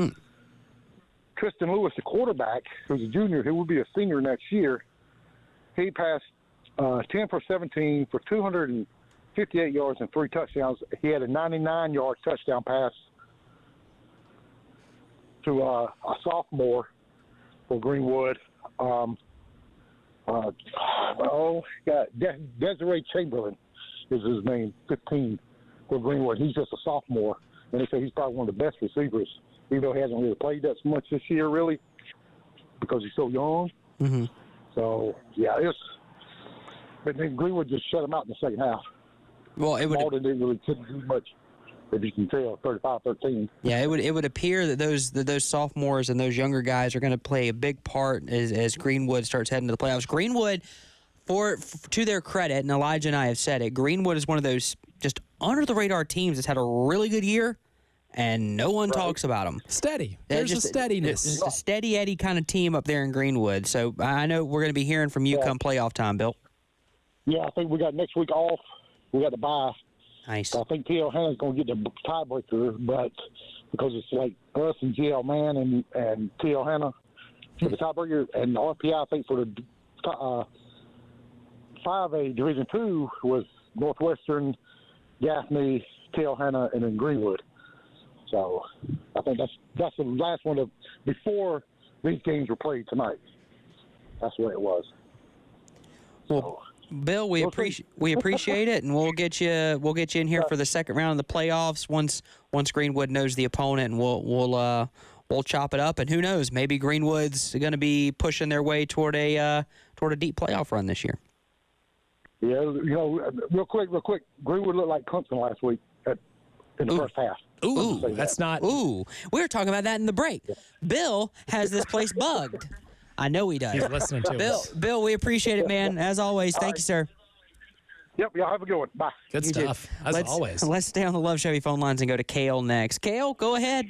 Tristan Lewis, the quarterback, who's a junior, who will be a senior next year, he passed 10 for 17 for 258 yards and 3 touchdowns. He had a 99-yard touchdown pass to a sophomore for Greenwood. Desiree Chamberlain is his name, 15 for Greenwood. He's just a sophomore, and they say he's probably one of the best receivers, even though he hasn't really played that much this year, really, because he's so young.
Mm-hmm.
So, yeah, but then Greenwood just shut him out in the second half.
Well,
Malden couldn't do much, if you can tell, 35-13.
Yeah, it would appear that those sophomores and those younger guys are going to play a big part as Greenwood starts heading to the playoffs. Greenwood, to their credit, and Elijah and I have said it, Greenwood is one of those just under-the-radar teams that's had a really good year, and no one talks about them.
Steady. There's a steadiness.
Just a steady Eddie kind of team up there in Greenwood. So I know we're going to be hearing from you come playoff time, Bill.
Yeah, I think we got next week off. We got to bye.
Nice.
I think T.L. Hannah's going to get the tiebreaker, but because it's like us and G.L. Mann and T.L. Hannah for the tiebreaker, and RPI, I think, for the 5A Division II was Northwestern, Gaffney, T.L. Hannah, and then Greenwood. So I think that's the last one before these games were played tonight. That's the way it was.
Well, Bill, we appreciate it, and we'll get you in here for the second round of the playoffs once Greenwood knows the opponent, and we'll chop it up. And who knows, maybe Greenwood's going to be pushing their way toward a deep playoff run this year.
Yeah, real quick, Greenwood looked like Clemson last week in the first half.
Ooh, that's not.
Ooh, we were talking about that in the break. Yeah. Bill has this place bugged. I know he does.
He's listening to us.
Bill, we appreciate it, man. As always, thank you, sir.
Yep, y'all have a good one. Bye.
Good stuff, as always.
Let's stay on the Love Chevy phone lines and go to Kale next. Kale, go ahead.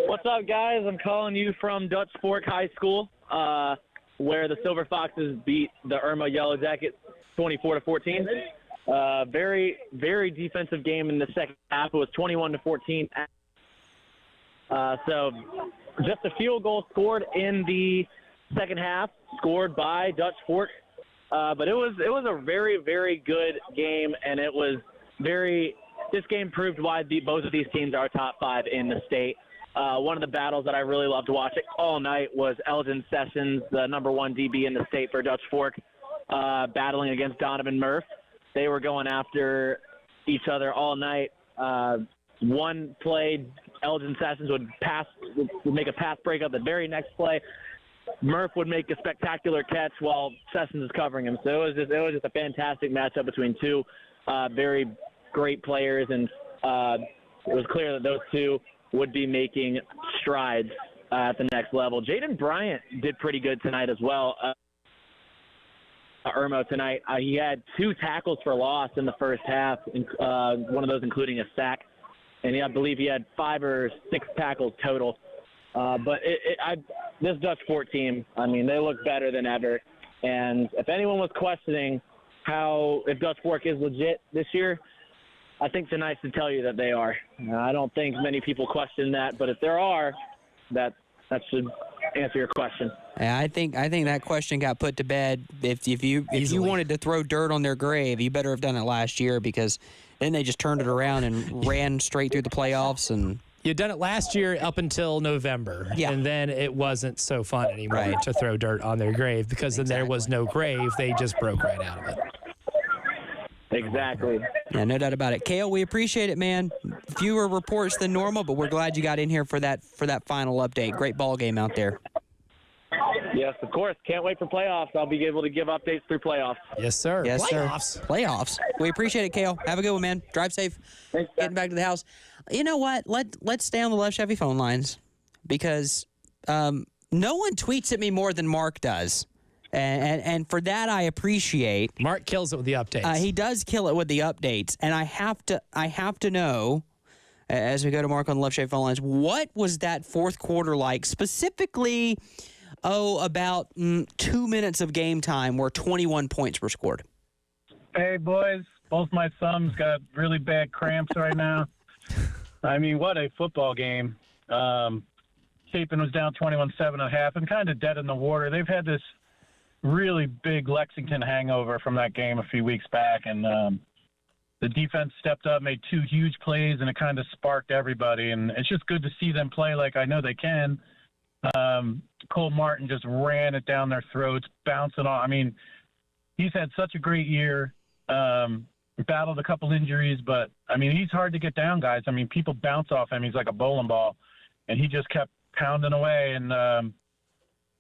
What's up, guys? I'm calling you from Dutch Fork High School, where the Silver Foxes beat the Irma Yellow Jackets 24-14. Very, very defensive game in the second half. It was 21-14. So just a field goal scored in the second half, scored by Dutch Fork. But it was a very, very good game, and it was this game proved why both of these teams are top 5 in the state. One of the battles that I really loved watching all night was Elgin Sessions, the number 1 DB in the state for Dutch Fork, battling against Donovan Murph. They were going after each other all night. One play, Elgin Sessions would make a pass breakup. The very next play, Murph would make a spectacular catch while Sessions is covering him. So it was just a fantastic matchup between two very great players, and it was clear that those two would be making strides at the next level. Jaden Bryant did pretty good tonight as well. Irmo tonight, he had 2 tackles for loss in the first half, one of those including a sack, and I believe he had 5 or 6 tackles total. But this Dutch Fork team, I mean, they look better than ever. And if anyone was questioning if Dutch Fork is legit this year, I think tonight should tell you that they are. I don't think many people question that, but if there are, that should answer your question.
Yeah, I think that question got put to bed. If you wanted to throw dirt on their grave, you better have done it last year, because then they just turned it around and ran straight through the playoffs. And
you'd done it last year up until November, and then it wasn't so fun anymore to throw dirt on their grave, because then there was no grave. They just broke right out of it.
Exactly.
Yeah, no doubt about it. Kale, we appreciate it, man. Fewer reports than normal, but we're glad you got in here for that final update. Great ball game out there.
Yes, of course. Can't wait for playoffs. I'll be able to give updates through playoffs.
Yes, sir.
Yes,
Playoffs.
sir. Playoffs. We appreciate it, Kale. Have a good one, man. Drive safe.
Thanks,
Getting back to the house. You know what? Let's stay on the Left Chevy phone lines because no one tweets at me more than Mark does. And for that, I appreciate.
Mark kills it with the updates.
He does kill it with the updates, and I have to know, as we go to Mark on the Left Shade phone lines, what was that fourth quarter like? Specifically, about 2 minutes of game time where 21 points were scored.
Hey, boys. Both my thumbs got really bad cramps right now. I mean, what a football game. Chapin was down 21-7 at half and kind of dead in the water. They've had this really big Lexington hangover from that game a few weeks back, and the defense stepped up, made 2 huge plays, and it kind of sparked everybody. And it's just good to see them play like I know they can. Cole Martin just ran it down their throats, bouncing off. I mean, he's had such a great year, battled a couple injuries, but, I mean, he's hard to get down, guys. I mean, people bounce off him. He's like a bowling ball, and he just kept pounding away and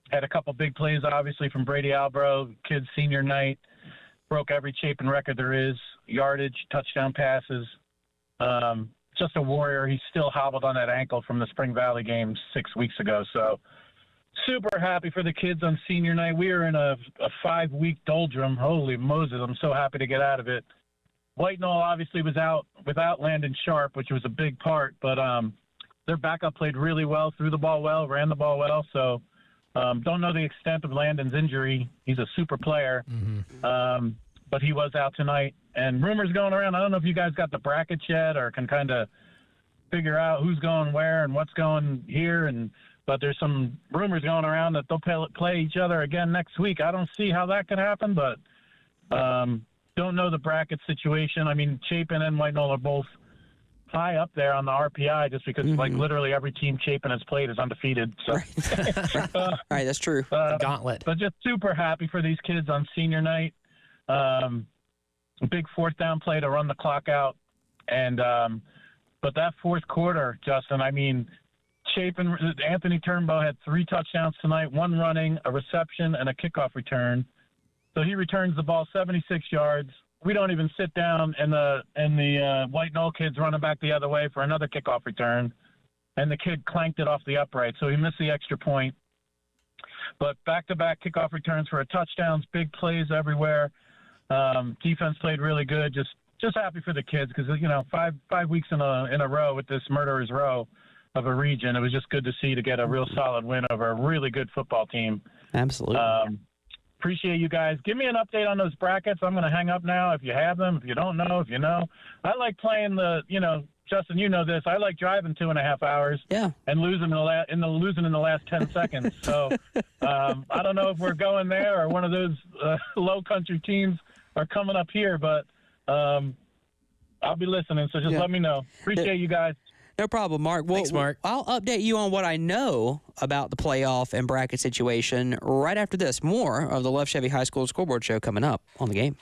had a couple big plays, obviously, from Brady Albro, kid's senior night. Broke every Chapin record there is, yardage, touchdown passes. Just a warrior. He's still hobbled on that ankle from the Spring Valley game 6 weeks ago. So super happy for the kids on senior night. We were in a 5-week doldrum. Holy Moses, I'm so happy to get out of it. White Knoll obviously was out without Landon Sharp, which was a big part, but their backup played really well, threw the ball well, ran the ball well. So don't know the extent of Landon's injury. He's a super player, but he was out tonight. And rumors going around, I don't know if you guys got the brackets yet or can kind of figure out who's going where and what's going here. But there's some rumors going around that they'll play each other again next week. I don't see how that could happen, but don't know the bracket situation. I mean, Chapin and White Knoll are both high up there on the RPI just because, like, literally every team Chapin has played is undefeated. So.
Right, that's true.
Gauntlet.
But just super happy for these kids on senior night. A big fourth down play to run the clock out. And but that fourth quarter, Justin, I mean, Chapin, Anthony Turnbow had 3 touchdowns tonight, 1 running, a reception, and a kickoff return. So he returns the ball 76 yards. We don't even sit down, and the White Knoll kid's running back the other way for another kickoff return, and the kid clanked it off the upright, so he missed the extra point. But back-to-back kickoff returns for a touchdowns, big plays everywhere. Defense played really good. Just happy for the kids because, you know, five weeks in a row with this murderer's row of a region, it was just good to see to get a real solid win over a really good football team.
Absolutely.
Appreciate you guys. Give me an update on those brackets. I'm going to hang up now if you have them. If you don't know, if you know. I like playing Justin, you know this. I like driving 2.5 hours and losing in the last 10 seconds. So I don't know if we're going there or one of those low country teams are coming up here, but I'll be listening. So just let me know. Appreciate you guys.
No problem, Mark.
Thanks, Mark.
I'll update you on what I know about the playoff and bracket situation right after this. More of the Left Chevy High School Scoreboard Show coming up on the game.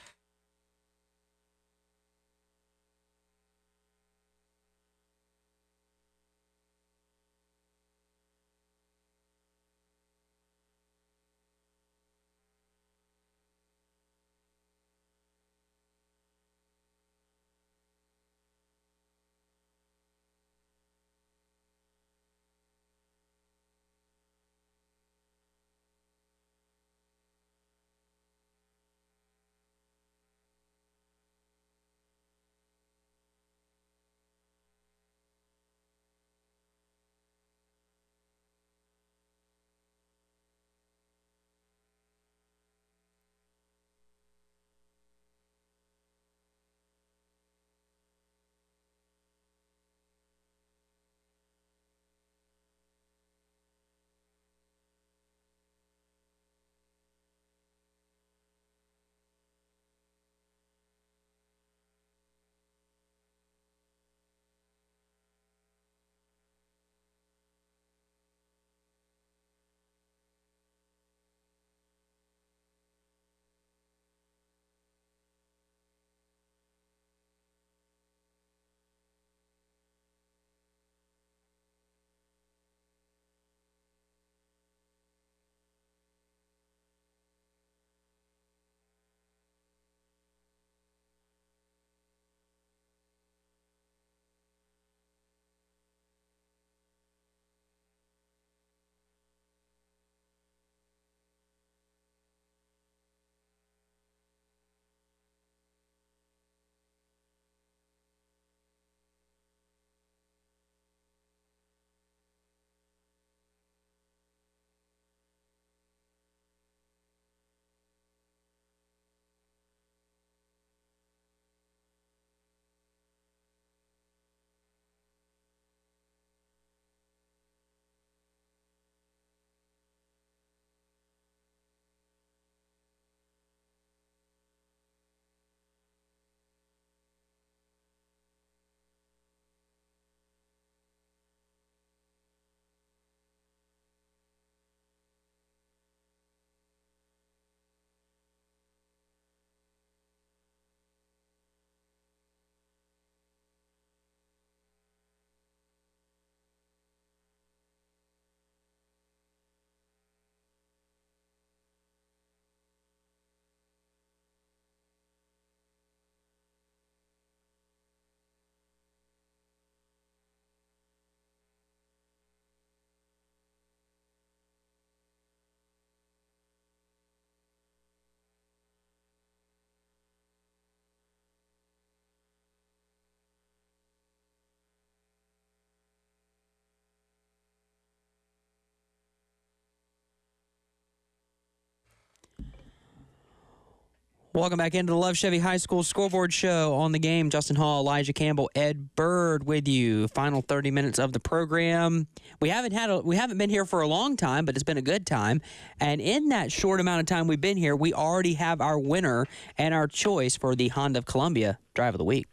Welcome back into the Love Chevy High School Scoreboard Show. On the game, Justin Hall, Elijah Campbell, Ed Bird with you. Final 30 minutes of the program. We haven't been here for a long time, but it's been a good time. And in that short amount of time we've been here, we already have our winner and our choice for the Honda of Columbia Drive of the Week.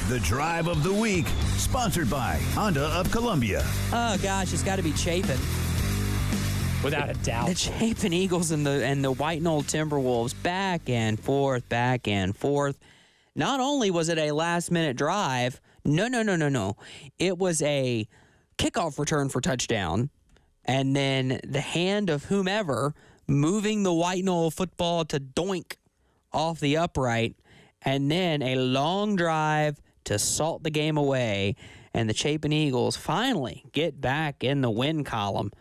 The Drive of the Week, sponsored by Honda of Columbia.
Oh gosh, it's got to be Chapin.
Without a doubt.
The Chapin Eagles and the White Knoll Timberwolves back and forth, back and forth. Not only was it a last-minute drive, no. It was a kickoff return for touchdown, and then the hand of whomever moving the White Knoll football to doink off the upright, and then a long drive to salt the game away, and the Chapin Eagles finally get back in the win column.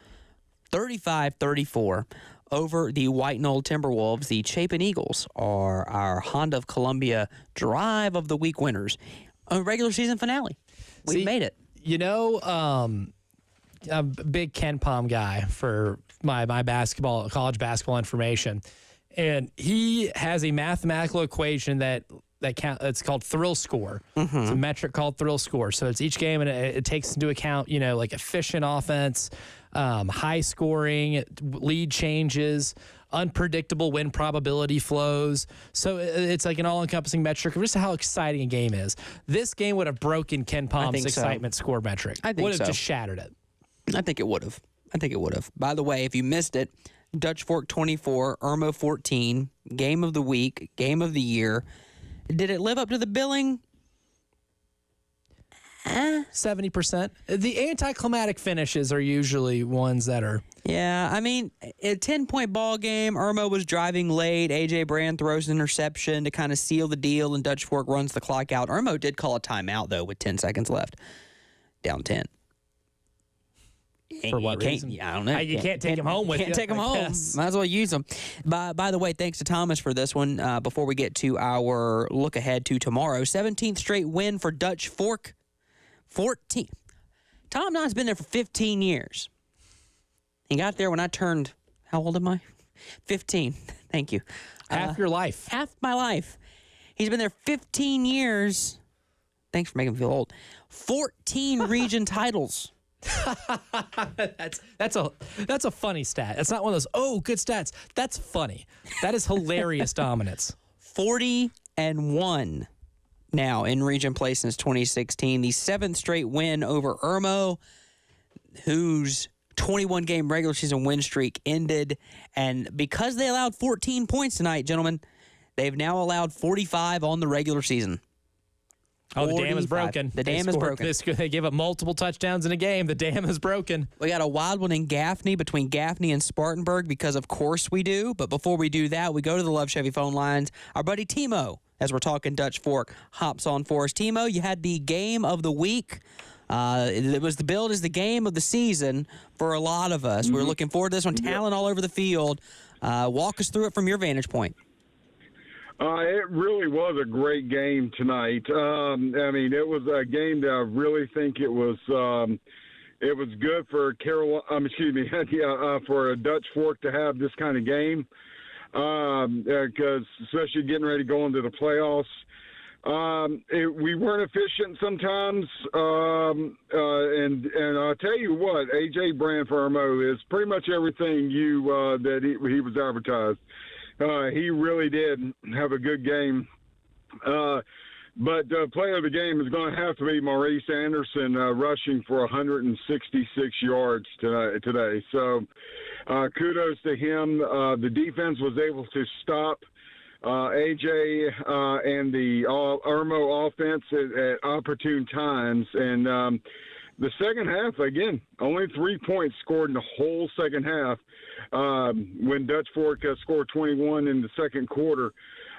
35-34 over the White Knoll Timberwolves. The Chapin Eagles are our Honda of Columbia Drive of the Week winners. A regular season finale. We made it.
You know, I'm a big Ken Pom guy for my college basketball information. And he has a mathematical equation it's called thrill score. Mm-hmm. It's a metric called thrill score. So it's each game, and it takes into account, like efficient offense, high scoring, lead changes, unpredictable win probability flows. So it's like an all-encompassing metric of just how exciting a game is. This game would have broken Ken Pom's excitement score metric.
I think
would have just shattered it.
I think it would have. By the way, if you missed it, Dutch Fork 24, Irmo 14, game of the week, game of the year. Did it live up to the billing?
70%. The anticlimactic finishes are usually ones that are.
Yeah, I mean, a 10-point ball game. Irmo was driving late. A.J. Brand throws an interception to kind of seal the deal, and Dutch Fork runs the clock out. Irmo did call a timeout, though, with 10 seconds left. Down 10.
For what reason?
I don't know.
You can't take them home with you.
Can't take them home.
Yes.
Might as well use them. By the way, thanks to Thomas for this one. Before we get to our look ahead to tomorrow, 17th straight win for Dutch Fork. 14. Tom Knott's been there for 15 years. He got there when I turned, how old am I? 15. Thank you.
Half your life.
Half my life. He's been there 15 years. Thanks for making me feel old. 14 region titles.
That's a funny stat. That's not one of those, good stats. That's funny. That is hilarious dominance.
40-1 now in region play since 2016. The 7th straight win over Irmo, whose 21-game regular season win streak ended. And because they allowed 14 points tonight, gentlemen, they've now allowed 45 on the regular season.
Oh, the dam is broken.
The dam is broken.
They gave up multiple touchdowns in a game. The dam is broken.
We got a wild one in Gaffney between Gaffney and Spartanburg because, of course, we do. But before we do that, we go to the Love Chevy phone lines. Our buddy Timo, as we're talking Dutch Fork, hops on for us. Timo, you had the game of the week. It was the billed as the game of the season for a lot of us. We're looking forward to this one. Talent all over the field. Walk us through it from your vantage point.
It really was a great game tonight. I mean, it was a game that I really think it was good for for Dutch Fork to have this kind of game, because especially getting ready to go into the playoffs. We weren't efficient sometimes, and I'll tell you what, A.J. Brand for Irmo is pretty much everything that he was advertised. He really did have a good game. But the player of the game is going to have to be Maurice Anderson, rushing for 166 yards today. So kudos to him. The defense was able to stop AJ and the Irmo offense at opportune times. And the second half, again, only 3 points scored in the whole second half. When Dutch Fork scored 21 in the second quarter,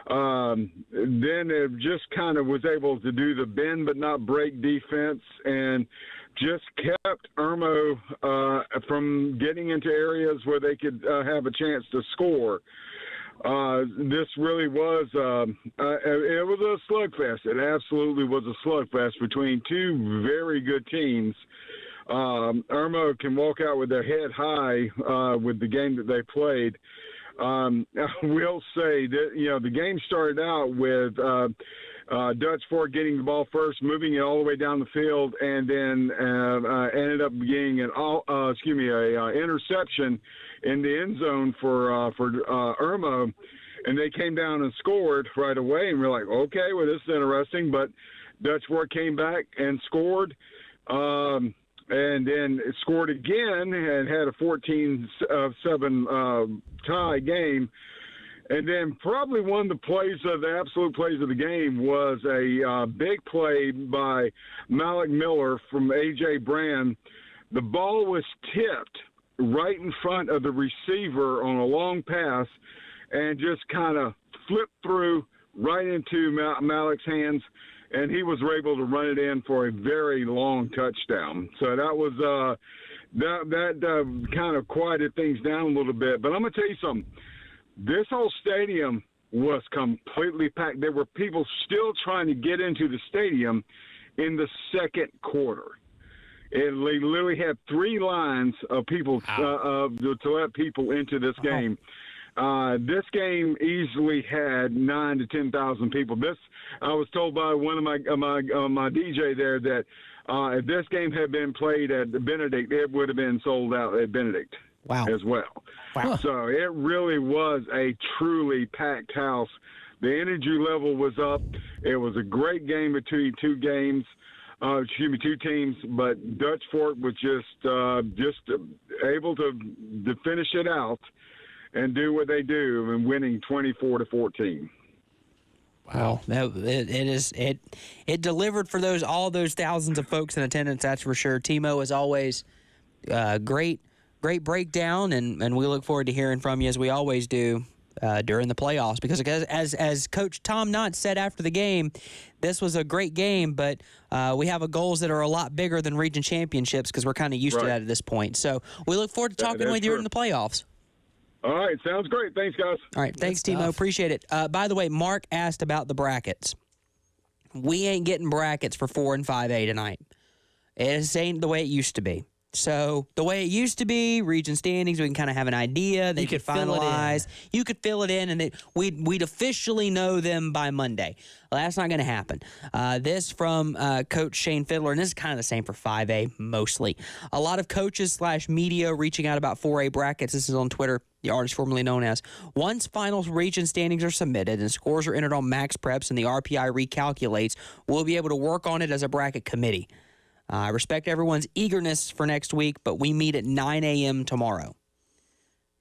then it just kind of was able to do the bend but not break defense and just kept Irmo from getting into areas where they could have a chance to score. This really was it was a slugfest. It absolutely was a slugfest between two very good teams. Irmo can walk out with their head high with the game that they played. I will say that, the game started out with Dutch Fork getting the ball first, moving it all the way down the field, and then ended up getting an interception in the end zone for Irmo, and they came down and scored right away, and we're like, okay, well, this is interesting, but Dutch Fork came back and scored, and then it scored again and had a 14-7 tie game. And then probably one of the absolute plays of the game was a big play by Malik Miller from A.J. Brand. The ball was tipped right in front of the receiver on a long pass and just kind of flipped through right into Malik's hands, and he was able to run it in for a very long touchdown. So that was that kind of quieted things down a little bit. But I'm going to tell you something. This whole stadium was completely packed. There were people still trying to get into the stadium in the second quarter. They literally had 3 lines of people to let people into this game. This game easily had 9,000 to 10,000 people. I was told by one of my DJ there that if this game had been played at Benedict, it would have been sold out at Benedict.
Wow.
As well.
Wow.
So it really was a truly packed house. The energy level was up. It was a great game between two teams. But Dutch Fork was just able to finish it out and do what they do and winning 24-14.
Wow, it delivered for all those thousands of folks in attendance. That's for sure. Timo, as always, great breakdown, and we look forward to hearing from you as we always do during the playoffs. Because as Coach Tom Knott said after the game, this was a great game, but we have goals that are a lot bigger than region championships because we're kind of used to that at this point. So we look forward to talking with you during the playoffs.
All right, sounds great. Thanks, guys.
All right, thanks, Timo. Appreciate it. By the way, Mark asked about the brackets. We ain't getting brackets for 4 and 5A tonight. It ain't the way it used to be. So the way it used to be, region standings, we can kind of have an idea. They could finalize. You could fill it in, and we'd officially know them by Monday. Well, that's not going to happen. This from Coach Shane Fiddler, and this is kind of the same for 5A mostly. A lot of coaches / media reaching out about 4A brackets. This is on Twitter, the artist formerly known as. Once final region standings are submitted and scores are entered on Max Preps and the RPI recalculates, we'll be able to work on it as a bracket committee. I respect everyone's eagerness for next week, but we meet at 9 a.m. tomorrow.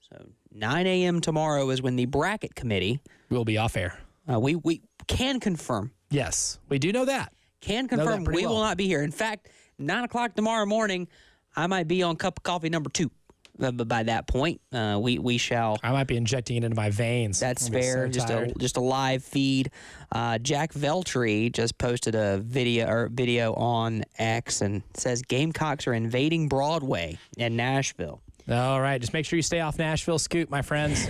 So 9 a.m. tomorrow is when the bracket committee
will be off air.
We can confirm.
Yes, we do know that.
Can confirm we will not be here. In fact, 9 o'clock tomorrow morning, I might be on cup of coffee number 2. But by that point, we shall.
I might be injecting it into my veins.
That's fair. So just a live feed. Jack Veltri just posted a video on X and says Gamecocks are invading Broadway in Nashville.
All right, just make sure you stay off Nashville Scoop, my friends,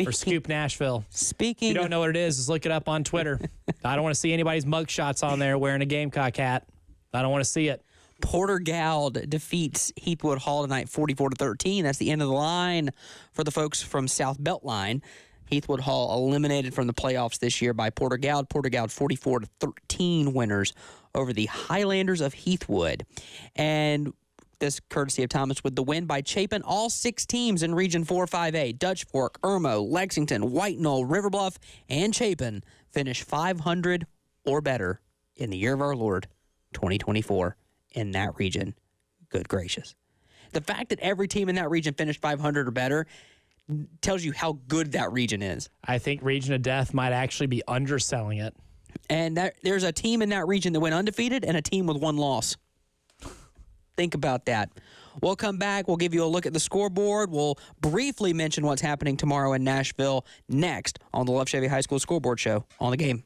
or Scoop Nashville. If you don't know what it is, just look it up on Twitter. I don't want to see anybody's mugshots on there wearing a Gamecock hat. I don't want to see it.
Porter Gowd defeats Heathwood Hall tonight 44-13. That's the end of the line for the folks from South Beltline. Heathwood Hall eliminated from the playoffs this year by Porter Gowd. Porter Gowd 44-13 winners over the Highlanders of Heathwood. And this courtesy of Thomas with the win by Chapin. All 6 teams in Region 4-5A, Dutch Fork, Irmo, Lexington, White Knoll, River Bluff, and Chapin finish 500 or better in the year of our Lord, 2024. In that region. Good gracious. The fact that every team in that region finished 500 or better tells you how good that region is.
I think Region of Death might actually be underselling it.
And there's a team in that region that went undefeated and a team with 1 loss. Think about that. We'll come back. We'll give you a look at the scoreboard. We'll briefly mention what's happening tomorrow in Nashville next on the Love Chevy High School Scoreboard Show on the Game.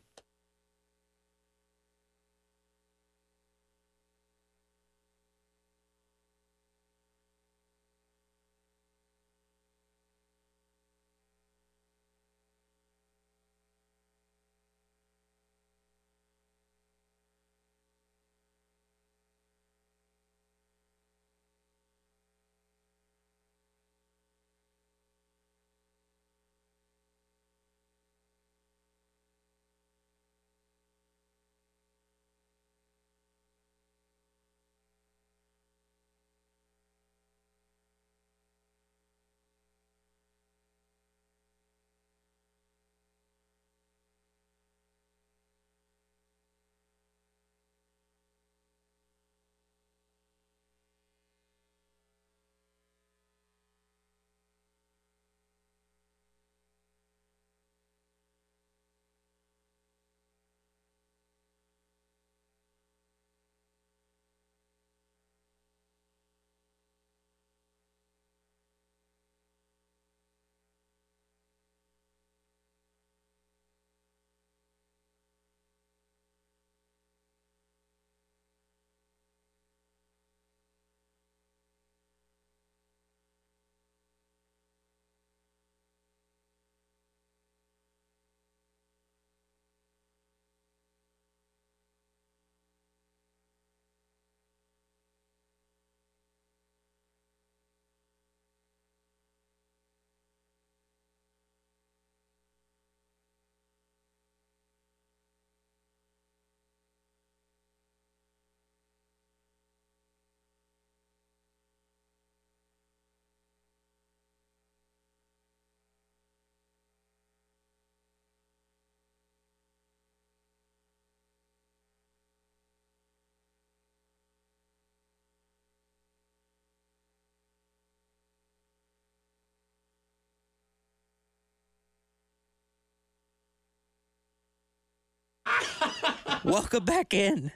Welcome back in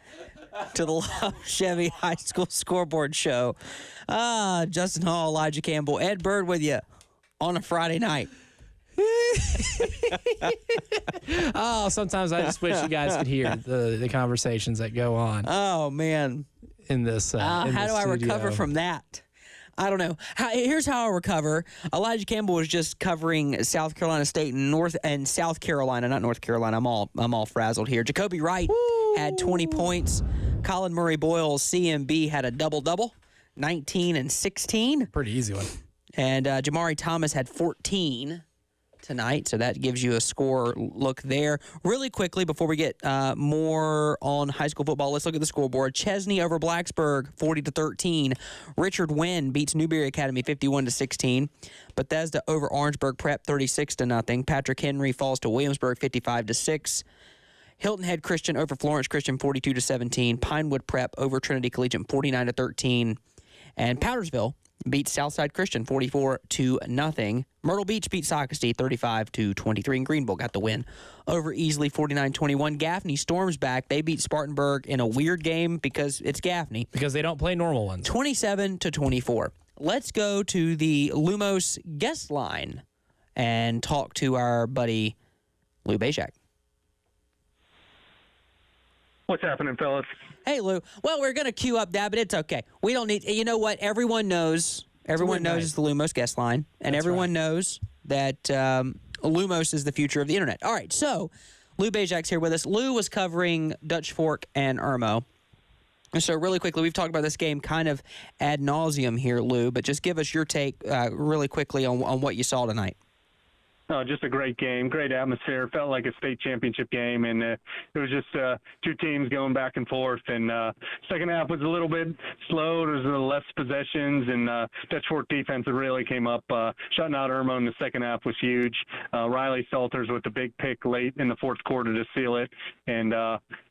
to the Love Chevy High School Scoreboard Show. Justin Hall, Elijah Campbell, Ed Bird with you on a Friday night.
Oh, sometimes I just wish you guys could hear the conversations that go on.
Oh, man.
In this
how do I recover from that? I don't know. Here's how I recover. Elijah Campbell was just covering South Carolina State and South Carolina, not North Carolina. I'm all frazzled here. Jacoby Wright had 20 points. Colin Murray Boyle's CMB had a double-double, 19 and 16.
Pretty easy one.
And Jamari Thomas had 14 tonight, so that gives you a score look there. Really quickly, before we get more on high school football, let's look at the scoreboard. Chesney over Blacksburg, 40-13. Richard Wynn beats Newberry Academy, 51-16. Bethesda over Orangeburg Prep, 36-0. Patrick Henry falls to Williamsburg, 55-6. Hilton Head Christian over Florence Christian, 42-17. Pinewood Prep over Trinity Collegiate, 49-13. And Powdersville beats Southside Christian 44-0. Myrtle Beach beat Socastee 35-23. And Greenville got the win over Easley 49-21. Gaffney storms back. They beat Spartanburg in a weird game because it's Gaffney.
Because they don't play normal ones.
27-24. Let's go to the Lumos guest line and talk to our buddy Lou Bezak.
What's happening, fellas?
Hey, Lou. Well, we're going to queue up that, but it's okay. We don't need – you know what? Everyone knows it's the Lumos guest line, and everyone knows that Lumos is the future of the internet. All right, so Lou Bejak's here with us. Lou was covering Dutch Fork and Irmo. So really quickly, we've talked about this game kind of ad nauseum here, Lou, but just give us your take really quickly on what you saw tonight.
Oh, just a great game, great atmosphere. Felt like a state championship game, and it was just two teams going back and forth. And second half was a little bit slow. There was a little less possessions, and Dutch Fork defense really came up. Shutting out Irmo in the second half was huge. Riley Salters with the big pick late in the fourth quarter to seal it, and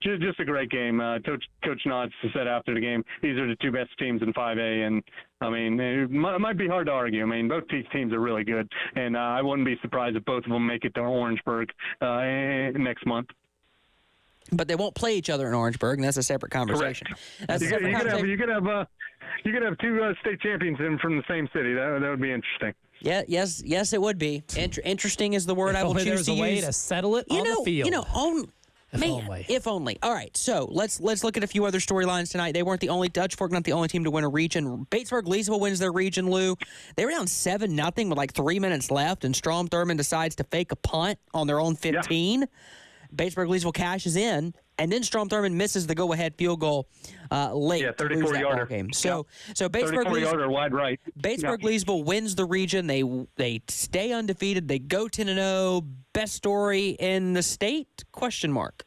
just a great game. Coach Knotts said after the game, these are the two best teams in 5A, and I mean, it might be hard to argue. I mean, both these teams are really good, and I wouldn't be surprised if both of them make it to Orangeburg next month.
But they won't play each other in Orangeburg, and that's a separate conversation. That's you
could have two state champions from the same city. That would be interesting.
Yeah, yes, it would be. Interesting is the word I will choose to use.
There's a way to settle it on the field.
If only. All right, so let's look at a few other storylines tonight. They weren't the only Dutch Fork, not the only team to win a region. Batesburg-Leesville wins their region, Lou. They were down 7-0 with like 3 minutes left, and Strom Thurmond decides to fake a punt on their own 15. Yeah. Batesburg-Leesville cashes in, and then Strom Thurmond misses the go-ahead field goal late to lose that ball game. So
Batesburg-Leesville wide right.
Batesburg-Leesville wins the region. They stay undefeated. They go 10-0. Best story in the state? Question mark.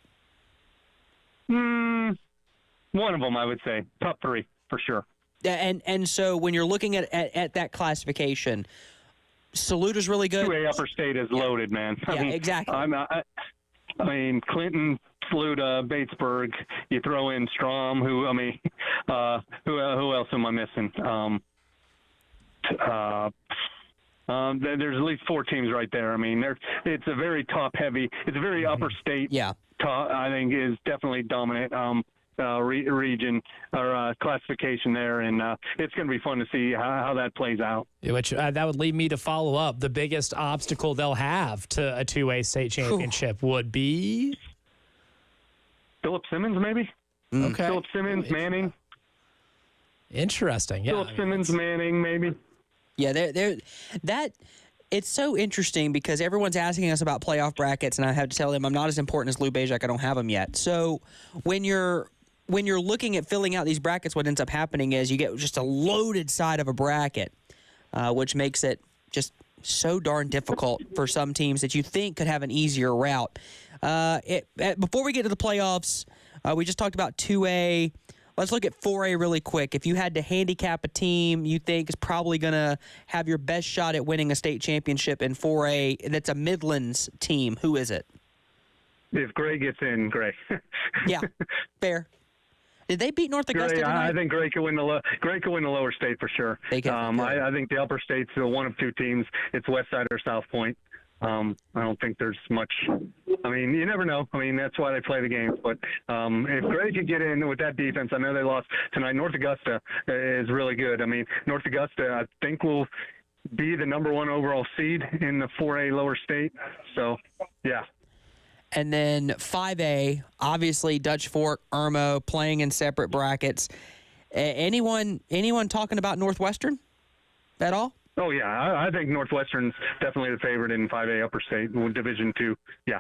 One of them, I would say. Top three, for sure.
And so when you're looking at that classification, Saluta's really good.
2A Upper State is loaded, man.
I mean, exactly.
I mean, Clinton, Saluda, Batesburg. You throw in Strom, who else am I missing? There's at least four teams right there. I mean, it's a very top-heavy. It's a very upper state.
Yeah.
I think is definitely dominant region or classification there, and it's going to be fun to see how that plays out.
Which that would lead me to follow up. The biggest obstacle they'll have to a 2A state championship would be
Philip Simmons, maybe.
Okay.
Philip Simmons, Manning.
Interesting. Yeah.
Philip Simmons, Manning, maybe.
Yeah, it's so interesting because everyone's asking us about playoff brackets, and I have to tell them I'm not as important as Lou Bezak. I don't have them yet. So when you're looking at filling out these brackets, what ends up happening is you get just a loaded side of a bracket, which makes it just so darn difficult for some teams that you think could have an easier route. Before we get to the playoffs, we just talked about 2A. Let's look at 4A really quick. If you had to handicap a team you think is probably going to have your best shot at winning a state championship in 4A, that's a Midlands team, who is it?
If Gray gets in, Gray.
Yeah, fair. Did they beat North Augusta tonight?
I think Gray could win the lower state for sure.
They can.
I think the upper state's one of two teams. It's Westside or South Point. I don't think there's much. I mean, you never know. I mean, that's why they play the games. But if Gray could get in with that defense, I know they lost tonight. North Augusta is really good. I mean, North Augusta, I think, will be the number 1 overall seed in the 4A lower state. So, yeah.
And then 5A, obviously Dutch Fork, Irmo playing in separate brackets. Anyone talking about Northwestern at all?
Oh yeah, I think Northwestern's definitely the favorite in 5A Upper State Division II. Yeah,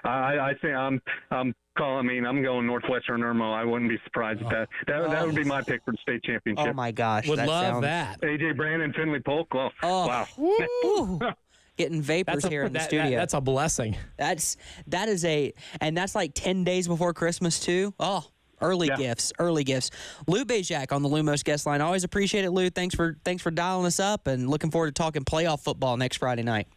I think I'm going Northwestern Irmo. I wouldn't be surprised at that. That would be my pick for the state championship.
Oh my gosh,
would love that.
AJ Brandon, Finley Polk. Oh, wow.
Getting vapors here in the studio.
That's a blessing.
That's like 10 days before Christmas too. Oh. Early gifts. Lou Bajak on the Lumos guest line. Always appreciate it, Lou. Thanks for dialing us up, and looking forward to talking playoff football next Friday night.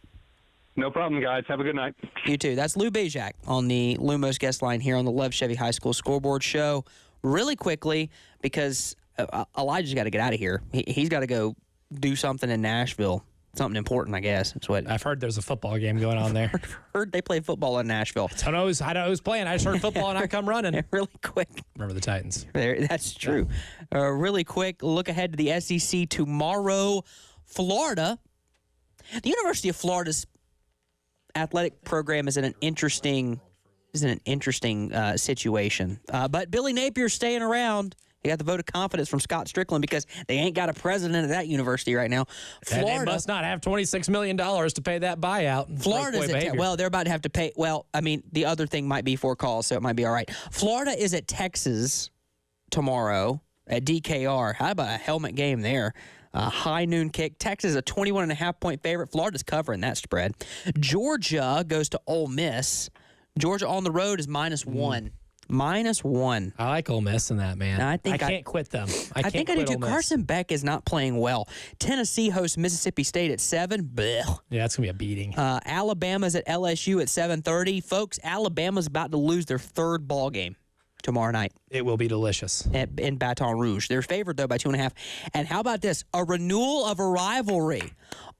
No problem, guys. Have a good night.
You too. That's Lou Bajak on the Lumos guest line here on the Love Chevy High School Scoreboard Show. Really quickly, because Elijah's got to get out of here. He's got to go do something in Nashville. Something important, I guess. That's what
I've heard. There's a football game going on there.
Heard they play football in Nashville.
I don't know who's playing. I just heard football and I come running.
Really quick.
Remember the Titans.
That's true. Yeah. Really quick look ahead to the SEC tomorrow. Florida. The University of Florida's athletic program is in an interesting situation. But Billy Napier's staying around. He got the vote of confidence from Scott Strickland because they ain't got a president at that university right now.
Florida and they must not have $26 million to pay that buyout.
Florida's well, they're about to have to pay. Well, I mean, the other thing might be 4 calls, so it might be all right. Florida is at Texas tomorrow at DKR. How about a helmet game there? High noon kick. Texas is a 21.5-point favorite. Florida's covering that spread. Georgia goes to Ole Miss. Georgia on the road is -1. -1.
I like Ole Miss in that, man.
I
can't quit them.
I think I do too. Carson Beck is not playing well. Tennessee hosts Mississippi State at 7. Blech.
Yeah, it's going to be a beating.
Alabama's at LSU at 7:30. Folks, Alabama's about to lose their 3rd ball game tomorrow night.
It will be delicious.
In Baton Rouge. They're favored, though, by 2.5. And how about this? A renewal of a rivalry.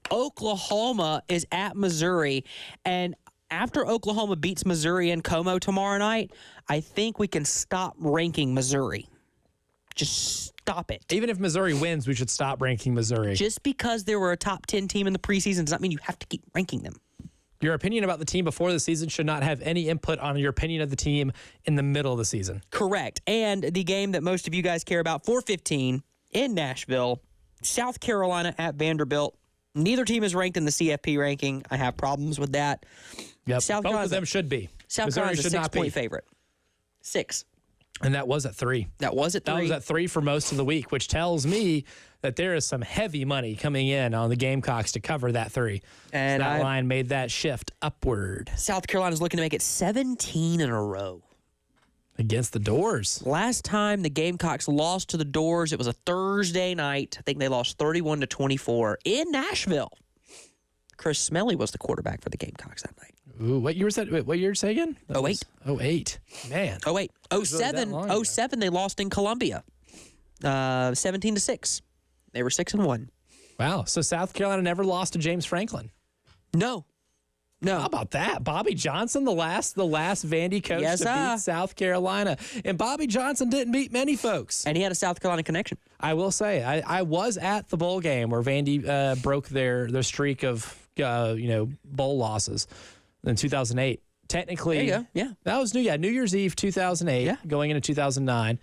Oklahoma is at Missouri, and after Oklahoma beats Missouri in Como tomorrow night, I think we can stop ranking Missouri. Just stop it.
Even if Missouri wins, we should stop ranking Missouri.
Just because they were a top 10 team in the preseason does not mean you have to keep ranking them.
Your opinion about the team before the season should not have any input on your opinion of the team in the middle of the season.
Correct. And the game that most of you guys care about, 4:15 in Nashville, South Carolina at Vanderbilt. Neither team is ranked in the CFP ranking. I have problems with that.
Yep. Both of them should be.
South Carolina's a 6-point favorite. 6.
And that was at 3.
That was at 3.
That was at 3 for most of the week, which tells me that there is some heavy money coming in on the Gamecocks to cover that 3. And so that line made that shift upward.
South Carolina's looking to make it 17 in a row.
Against the Doors.
Last time the Gamecocks lost to the Doors, it was a Thursday night. I think they lost 31-24 in Nashville. Chris Smelly was the quarterback for the Gamecocks that night.
Ooh, what year was that? What year say again?
08.
08. Man.
08. 07 they lost in Columbia. 17-6. They were 6-1.
Wow. So South Carolina never lost to James Franklin.
No.
How about that? Bobby Johnson, the last Vandy coach to beat South Carolina. And Bobby Johnson didn't beat many folks.
And he had a South Carolina connection.
I will say, I was at the bowl game where Vandy broke their streak of bowl losses in 2008. Technically,
there you go. Yeah.
That was New Year's Eve 2008, going into 2009.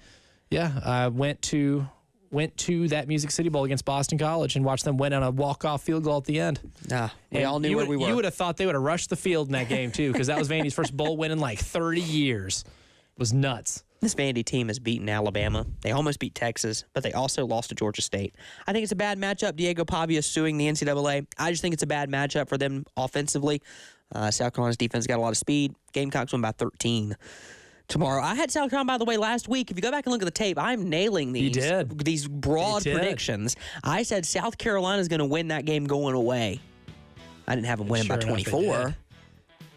Yeah, I went to that Music City Bowl against Boston College and watched them win on a walk-off field goal at the end.
We all knew where we were.
You would have thought they would have rushed the field in that game, too, because that was Vandy's first bowl win in like 30 years. It was nuts.
This Vandy team has beaten Alabama. They almost beat Texas, but they also lost to Georgia State. I think it's a bad matchup. Diego Pavia suing the NCAA. I just think it's a bad matchup for them offensively. South Carolina's defense got a lot of speed. Gamecocks won by 13. Tomorrow. I had South Carolina, by the way, last week. If you go back and look at the tape, I'm nailing these broad predictions. I said South Carolina is going to win that game going away. I didn't have them winning by 24.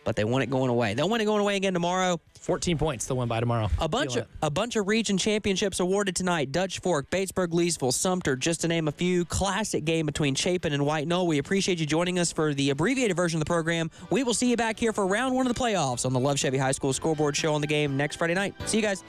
but they want it going away. They'll win it going away again tomorrow.
14 points they'll win by tomorrow.
A bunch of region championships awarded tonight. Dutch Fork, Batesburg, Leesville, Sumter, just to name a few. Classic game between Chapin and White Knoll. We appreciate you joining us for the abbreviated version of the program. We will see you back here for round 1 of the playoffs on the Love Chevy High School Scoreboard Show on the Game next Friday night. See you guys.